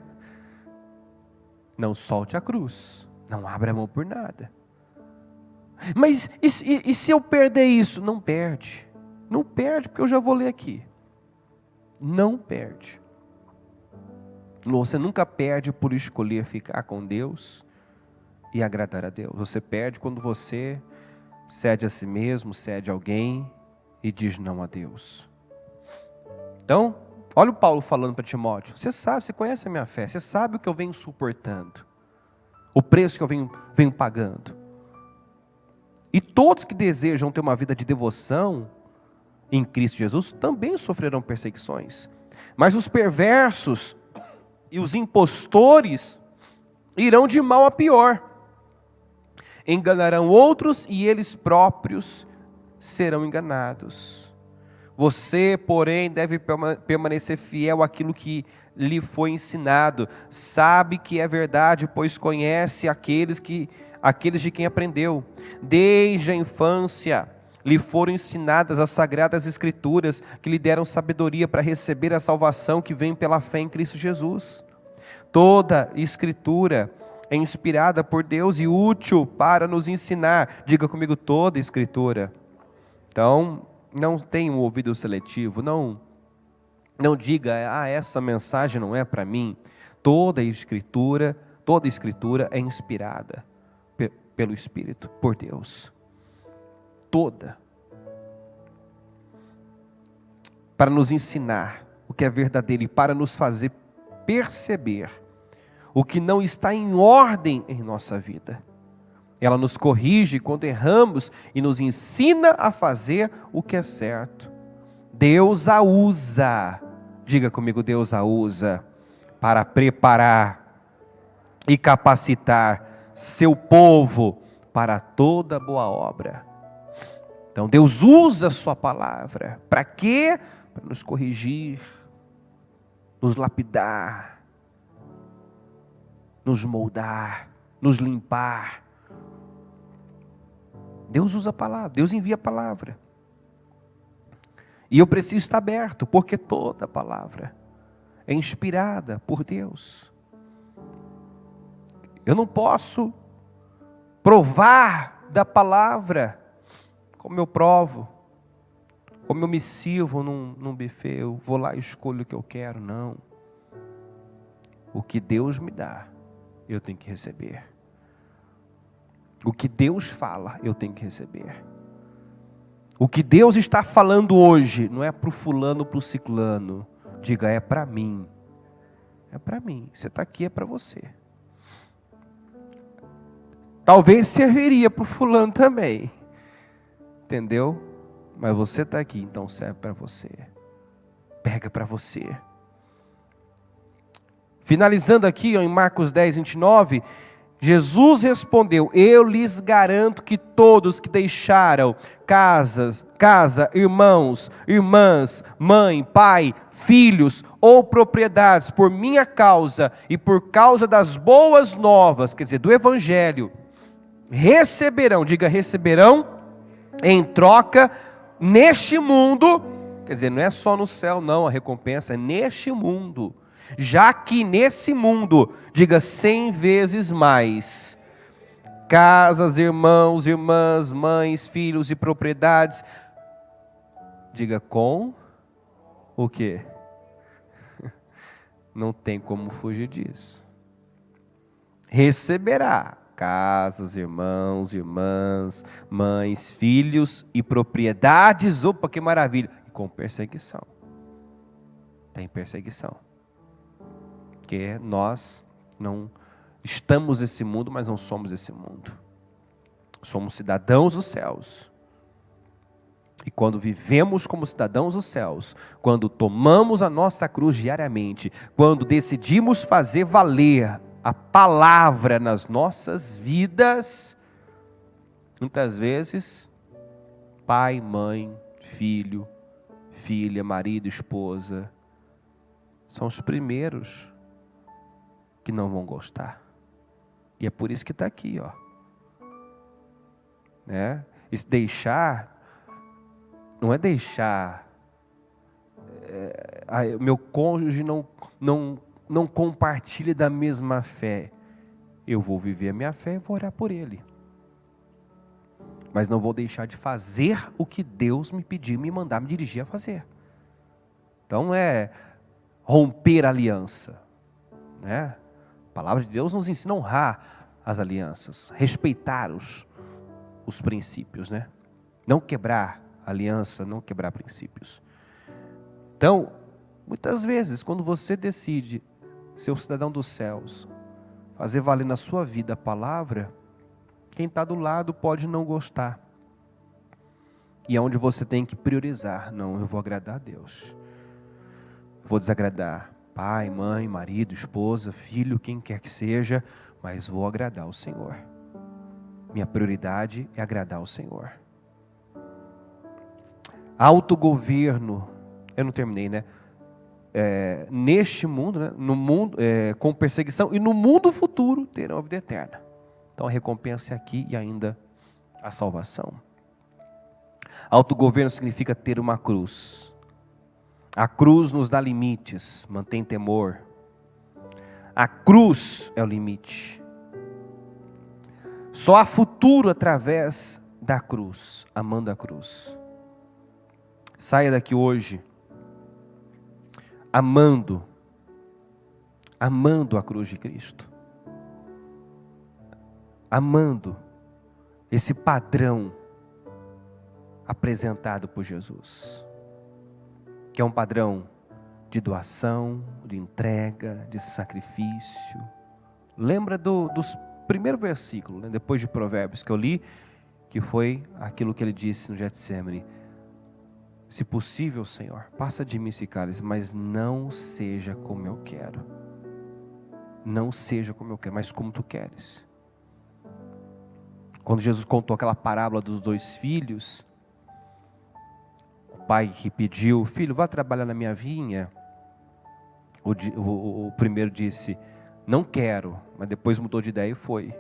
não solte a cruz, não abra a mão por nada. Mas e se eu perder isso? Não perde. Não perde, porque eu já vou ler aqui. Não perde. Você nunca perde por escolher ficar com Deus e agradar a Deus. Você perde quando você cede a si mesmo, cede a alguém e diz não a Deus. Então, olha o Paulo falando para Timóteo: você sabe, você conhece a minha fé, você sabe o que eu venho suportando, o preço que eu venho pagando. E todos que desejam ter uma vida de devoção em Cristo Jesus também sofrerão perseguições. Mas os perversos e os impostores irão de mal a pior. Enganarão outros e eles próprios serão enganados. Você, porém, deve permanecer fiel àquilo que lhe foi ensinado. Sabe que é verdade, pois conhece aqueles de quem aprendeu. Desde a infância lhe foram ensinadas as sagradas escrituras, que lhe deram sabedoria para receber a salvação que vem pela fé em Cristo Jesus. Toda escritura é inspirada por Deus e útil para nos ensinar. Diga comigo: toda escritura. Então, não tenha um ouvido seletivo, não diga: essa mensagem não é para mim. Toda escritura é inspirada pelo Espírito, por Deus. Toda. Para nos ensinar o que é verdadeiro e para nos fazer perceber o que não está em ordem em nossa vida. Ela nos corrige quando erramos e nos ensina a fazer o que é certo. Deus a usa, diga comigo, Deus a usa para preparar e capacitar seu povo para toda boa obra. Então Deus usa a sua palavra. Para quê? Para nos corrigir, nos lapidar, nos moldar, nos limpar. Deus usa a palavra, Deus envia a palavra. E eu preciso estar aberto, porque toda a palavra é inspirada por Deus. Eu não posso provar da palavra como eu provo, como eu me sirvo num buffet, eu vou lá e escolho o que eu quero. Não. O que Deus me dá, eu tenho que receber. O que Deus fala, eu tenho que receber. O que Deus está falando hoje, não é para o fulano, para o ciclano. Diga: é para mim. É para mim. Você está aqui, é para você. Talvez serviria para o fulano também. Entendeu? Mas você está aqui, então serve para você. Pega para você. Finalizando aqui em Marcos 10, 29, Jesus respondeu: eu lhes garanto que todos que deixaram casa, irmãos, irmãs, mãe, pai, filhos ou propriedades por minha causa e por causa das boas novas, quer dizer, do evangelho, receberão, diga receberão, em troca, neste mundo, quer dizer, não é só no céu não, a recompensa é neste mundo, já que nesse mundo, diga 100 vezes mais, casas, irmãos, irmãs, mães, filhos e propriedades, diga com o quê? Não tem como fugir disso. Receberá casas, irmãos, irmãs, mães, filhos e propriedades, opa, que maravilha, e com perseguição. Tem perseguição. Porque nós não estamos nesse mundo, mas não somos esse mundo. Somos cidadãos dos céus. E quando vivemos como cidadãos dos céus, quando tomamos a nossa cruz diariamente, quando decidimos fazer valer a palavra nas nossas vidas, muitas vezes, pai, mãe, filho, filha, marido, esposa, são os primeiros que não vão gostar. E é por isso que está aqui, ó. Né? Esse deixar, não é deixar, meu cônjuge não compartilha da mesma fé. Eu vou viver a minha fé e vou orar por ele. Mas não vou deixar de fazer o que Deus me pediu, me mandar, me dirigir a fazer. Então não é romper a aliança, né? A palavra de Deus nos ensina a honrar as alianças, respeitar os princípios, né? Não quebrar aliança, não quebrar princípios. Então, muitas vezes, quando você decide ser o cidadão dos céus, fazer valer na sua vida a palavra, quem está do lado pode não gostar. E é onde você tem que priorizar. Não, eu vou agradar a Deus. Vou desagradar pai, mãe, marido, esposa, filho, quem quer que seja, mas vou agradar o Senhor. Minha prioridade é agradar o Senhor. Autogoverno, eu não terminei, né? Neste mundo, né? No mundo, com perseguição, e no mundo futuro terão a vida eterna. Então a recompensa é aqui e ainda a salvação. Autogoverno significa ter uma cruz. A cruz nos dá limites, mantém temor. A cruz é o limite. Só há futuro através da cruz, amando a cruz. Saia daqui hoje amando a cruz de Cristo. Amando esse padrão apresentado por Jesus. Que é um padrão de doação, de entrega, de sacrifício. Lembra dos primeiros versículos, né, depois de Provérbios que eu li, que foi aquilo que ele disse no Getsemane. Se possível, Senhor, passa de mim esse cálice, mas não seja como eu quero. Não seja como eu quero, mas como tu queres. Quando Jesus contou aquela parábola dos 2 filhos, o pai que pediu, filho, vá trabalhar na minha vinha. O primeiro disse, não quero, mas depois mudou de ideia e foi.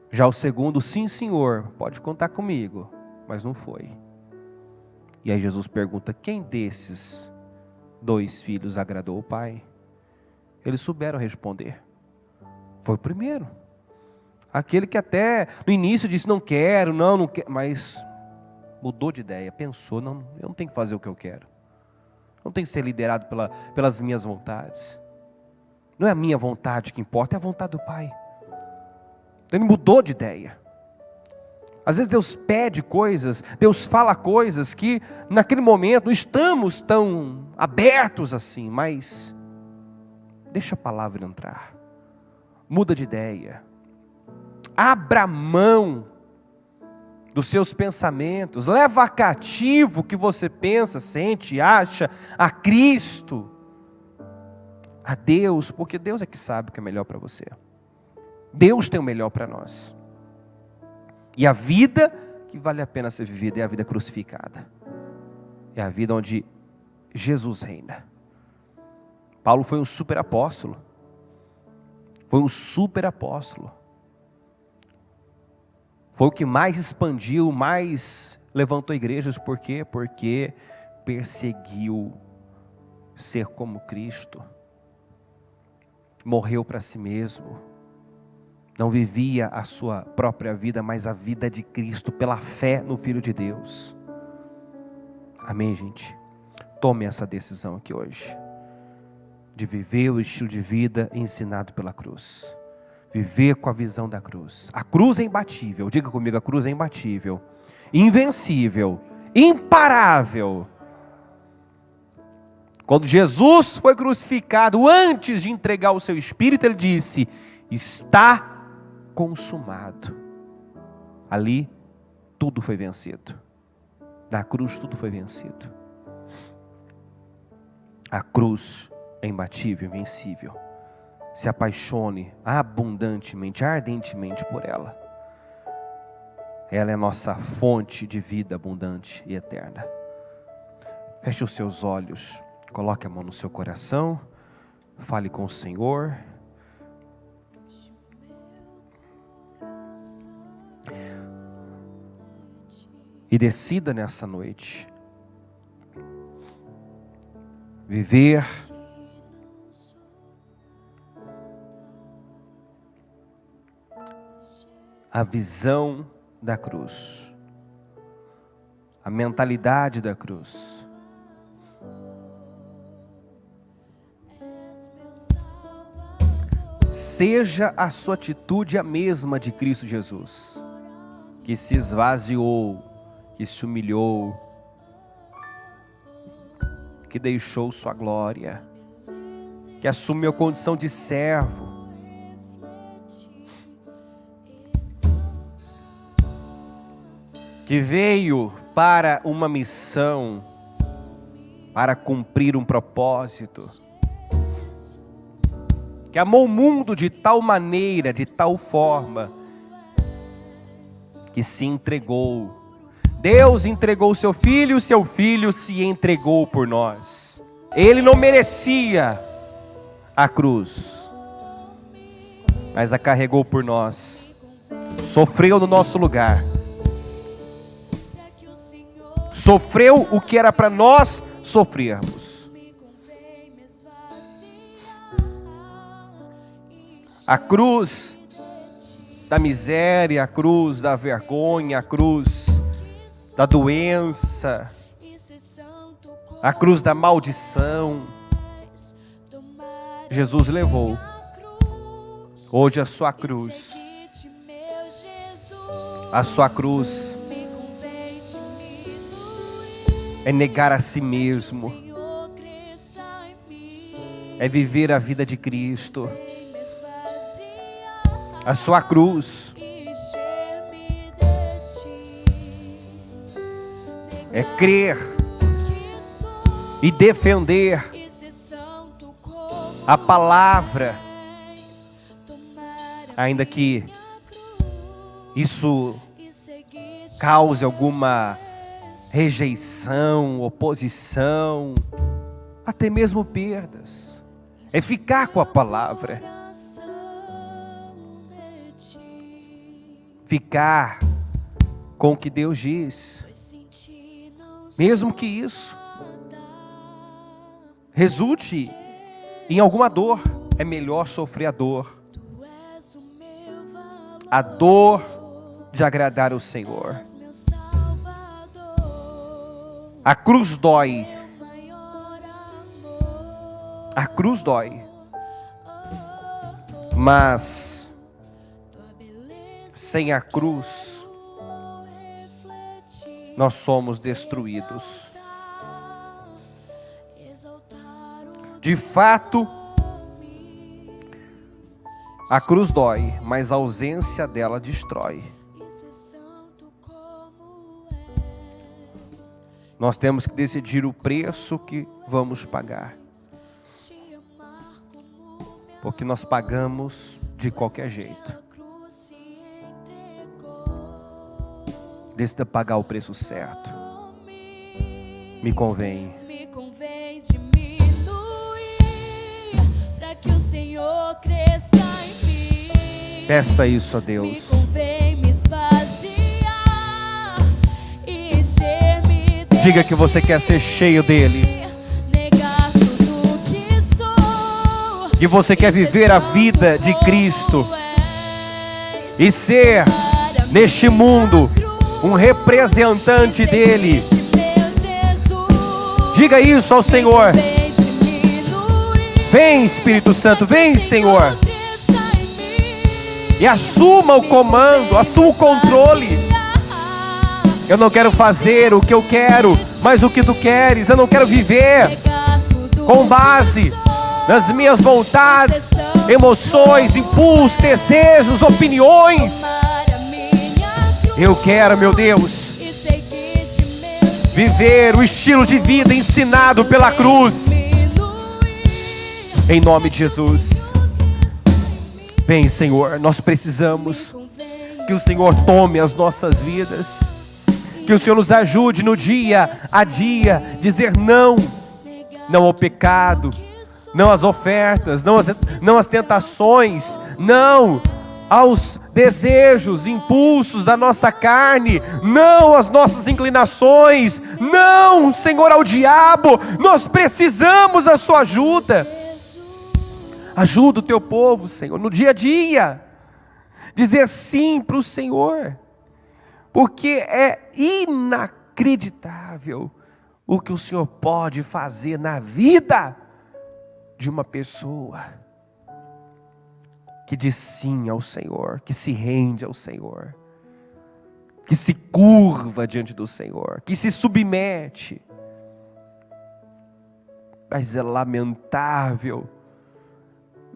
Já o segundo, sim senhor, pode contar comigo, mas não foi. E aí Jesus pergunta, quem desses 2 filhos agradou o pai? Eles souberam responder. Foi o primeiro. Aquele que até no início disse, não quero, não quero, mas mudou de ideia, pensou, não, eu não tenho que fazer o que eu quero. Não tenho que ser liderado pelas minhas vontades. Não é a minha vontade que importa, é a vontade do Pai. Ele mudou de ideia. Às vezes Deus pede coisas, Deus fala coisas que naquele momento não estamos tão abertos assim, mas deixa a palavra entrar. Muda de ideia. Abra mão dos seus pensamentos. Leva cativo o que você pensa, sente, acha a Cristo, a Deus, porque Deus é que sabe o que é melhor para você. Deus tem o melhor para nós. E a vida que vale a pena ser vivida é a vida crucificada. É a vida onde Jesus reina. Paulo foi um super apóstolo. Foi um super apóstolo. Foi o que mais expandiu, mais levantou igrejas. Por quê? Porque perseguiu ser como Cristo. Morreu para si mesmo. Não vivia a sua própria vida, mas a vida de Cristo pela fé no Filho de Deus. Amém, gente? Tome essa decisão aqui hoje. De viver o estilo de vida ensinado pela cruz. Viver com a visão da cruz. A cruz é imbatível. Diga comigo, a cruz é imbatível. Invencível. Imparável. Quando Jesus foi crucificado, antes de entregar o seu espírito, ele disse: está consumado. Ali, tudo foi vencido. Na cruz, tudo foi vencido. A cruz é imbatível, invencível. Se apaixone abundantemente, ardentemente por ela. Ela é a nossa fonte de vida abundante e eterna. Feche os seus olhos, coloque a mão no seu coração, fale com o Senhor. E decida nessa noite viver a visão da cruz, a mentalidade da cruz. Seja a sua atitude a mesma de Cristo Jesus, que se esvaziou, que se humilhou, que deixou sua glória, que assumiu a condição de servo, que veio para uma missão, para cumprir um propósito, que amou o mundo de tal maneira, de tal forma, que se entregou. Deus entregou o seu filho se entregou por nós. Ele não merecia a cruz, mas a carregou por nós, sofreu no nosso lugar, sofreu o que era para nós sofrermos. A cruz da miséria, a cruz da vergonha, a cruz da doença, a cruz da maldição, Jesus levou. Hoje a sua cruz é negar a si mesmo, é viver a vida de Cristo. A sua cruz é crer e defender a palavra, ainda que isso cause alguma rejeição, oposição, até mesmo perdas. É ficar com a palavra, ficar com o que Deus diz, mesmo que isso resulte em alguma dor. É melhor sofrer a dor de agradar o Senhor. A cruz dói, mas sem a cruz nós somos destruídos. De fato, a cruz dói, mas a ausência dela destrói. Nós temos que decidir o preço que vamos pagar, porque nós pagamos de qualquer jeito. decida pagar o preço certo. Me convém diminuir, para que o Senhor cresça em mim. Peça isso a Me Deus. convém me esvaziar e encher-me de Diga que você quer ser cheio dele. negar tudo que sou, Que você quer viver a vida de Cristo e ser, neste mundo, um representante dele. Diga isso ao Senhor. Vem, Espírito Santo, vem, Senhor. E assuma o comando, assuma o controle. Eu não quero fazer o que eu quero, mas o que tu queres. Eu não quero viver com base nas minhas vontades, emoções, impulsos, desejos, opiniões. Eu quero, meu Deus, viver o estilo de vida ensinado pela cruz. Em nome de Jesus. Vem, Senhor, nós precisamos que o Senhor tome as nossas vidas. Que o Senhor nos ajude no dia a dia, dizer não. Não ao pecado, não às ofertas, não às tentações, não aos desejos, impulsos da nossa carne, não às nossas inclinações, não, Senhor, ao diabo. Nós precisamos da sua ajuda. Ajuda o teu povo, Senhor, no dia a dia, dizer sim para o Senhor, porque é inacreditável o que o Senhor pode fazer na vida de uma pessoa que diz sim ao Senhor, que se rende ao Senhor, que se curva diante do Senhor, que se submete. Mas é lamentável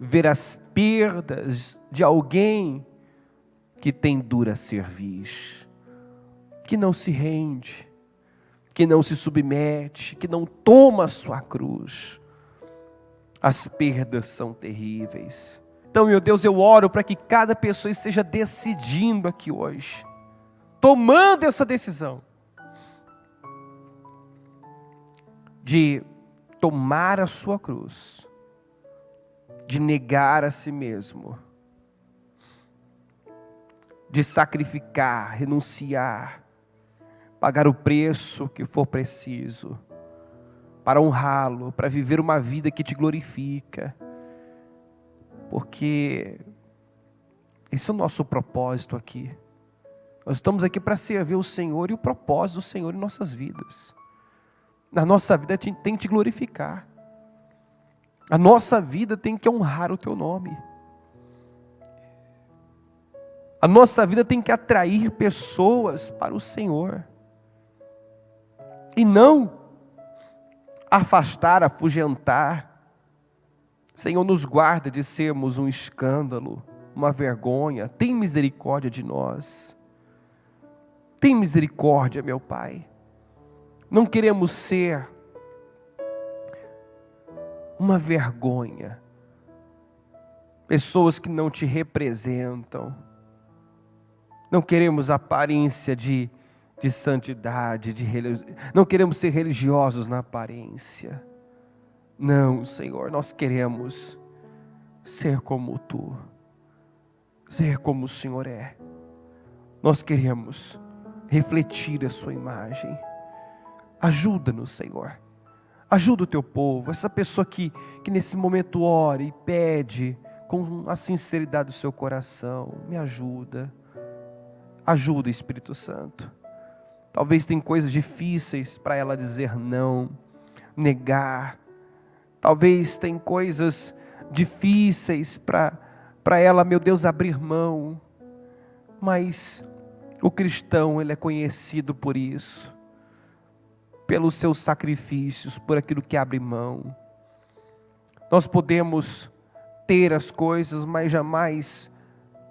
ver as perdas de alguém que tem dura cerviz, que não se rende, que não se submete, que não toma a sua cruz. As perdas são terríveis. Então, meu Deus, eu oro para que cada pessoa esteja decidindo aqui hoje, tomando essa decisão de tomar a sua cruz, de negar a si mesmo, de sacrificar, renunciar, pagar o preço que for preciso, para honrá-lo, para viver uma vida que te glorifica, porque esse é o nosso propósito aqui. Nós estamos aqui para servir o Senhor e o propósito do Senhor em nossas vidas. Na nossa vida tem que te glorificar. A nossa vida tem que honrar o teu nome. A nossa vida tem que atrair pessoas para o Senhor. E não afastar, afugentar. Senhor, nos guarda de sermos um escândalo, uma vergonha. Tem misericórdia de nós. Tem misericórdia, meu Pai. Não queremos ser uma vergonha. Pessoas que não te representam. Não queremos aparência de santidade, não queremos ser religiosos na aparência. Não, Senhor, nós queremos ser como Tu, ser como o Senhor é. Nós queremos refletir a Sua imagem. Ajuda-nos, Senhor. Ajuda o Teu povo, essa pessoa que nesse momento ora e pede com a sinceridade do seu coração. Me ajuda. Ajuda, Espírito Santo. Talvez tem coisas difíceis para ela dizer não, negar. Talvez tem coisas difíceis para ela, meu Deus, abrir mão. Mas o cristão, ele é conhecido por isso, pelos seus sacrifícios, por aquilo que abre mão. Nós podemos ter as coisas, mas jamais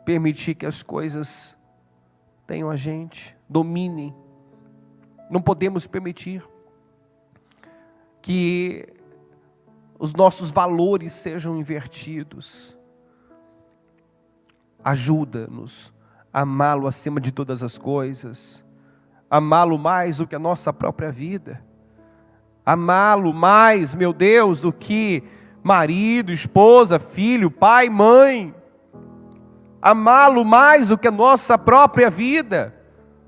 permitir que as coisas tenham a gente, dominem. Não podemos permitir que os nossos valores sejam invertidos. Ajuda-nos a amá-lo acima de todas as coisas, amá-lo mais do que a nossa própria vida, amá-lo mais, meu Deus, do que marido, esposa, filho, pai, mãe, amá-lo mais do que a nossa própria vida.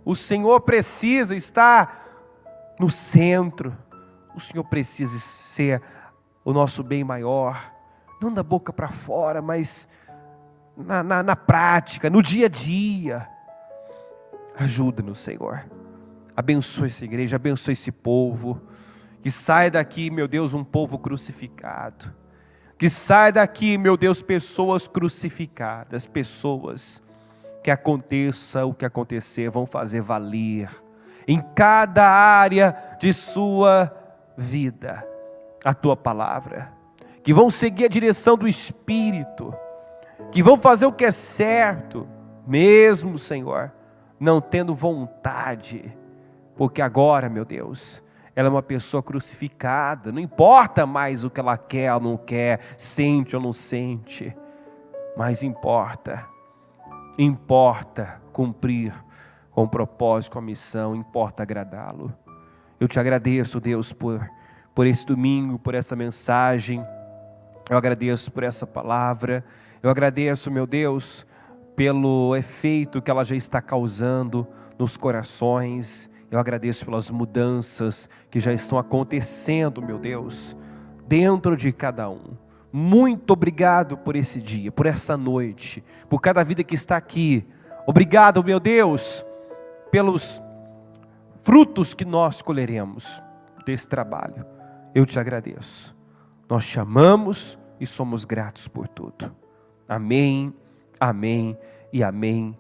O Senhor precisa estar no centro, o Senhor precisa ser o nosso bem maior, não da boca para fora, mas na prática, no dia a dia. Ajuda-nos, Senhor. Abençoe essa igreja, abençoe esse povo. Que saia daqui, meu Deus, um povo crucificado. Que saia daqui, meu Deus, pessoas crucificadas. Pessoas que aconteça o que acontecer, vão fazer valer em cada área de sua vida a tua palavra. Que vão seguir a direção do Espírito. Que vão fazer o que é certo, mesmo, Senhor, não tendo vontade, porque agora, meu Deus, ela é uma pessoa crucificada, não importa mais o que ela quer ou não quer, sente ou não sente, mas importa cumprir com o propósito, com a missão, importa agradá-lo. Eu te agradeço, Deus, por esse domingo, por essa mensagem, eu agradeço por essa palavra, eu agradeço, meu Deus, pelo efeito que ela já está causando nos corações. Eu agradeço pelas mudanças que já estão acontecendo, meu Deus, dentro de cada um. Muito obrigado por esse dia, por essa noite, por cada vida que está aqui. Obrigado, meu Deus, pelos frutos que nós colheremos desse trabalho. Eu te agradeço. Nós te amamos e somos gratos por tudo. Amém, amém e amém.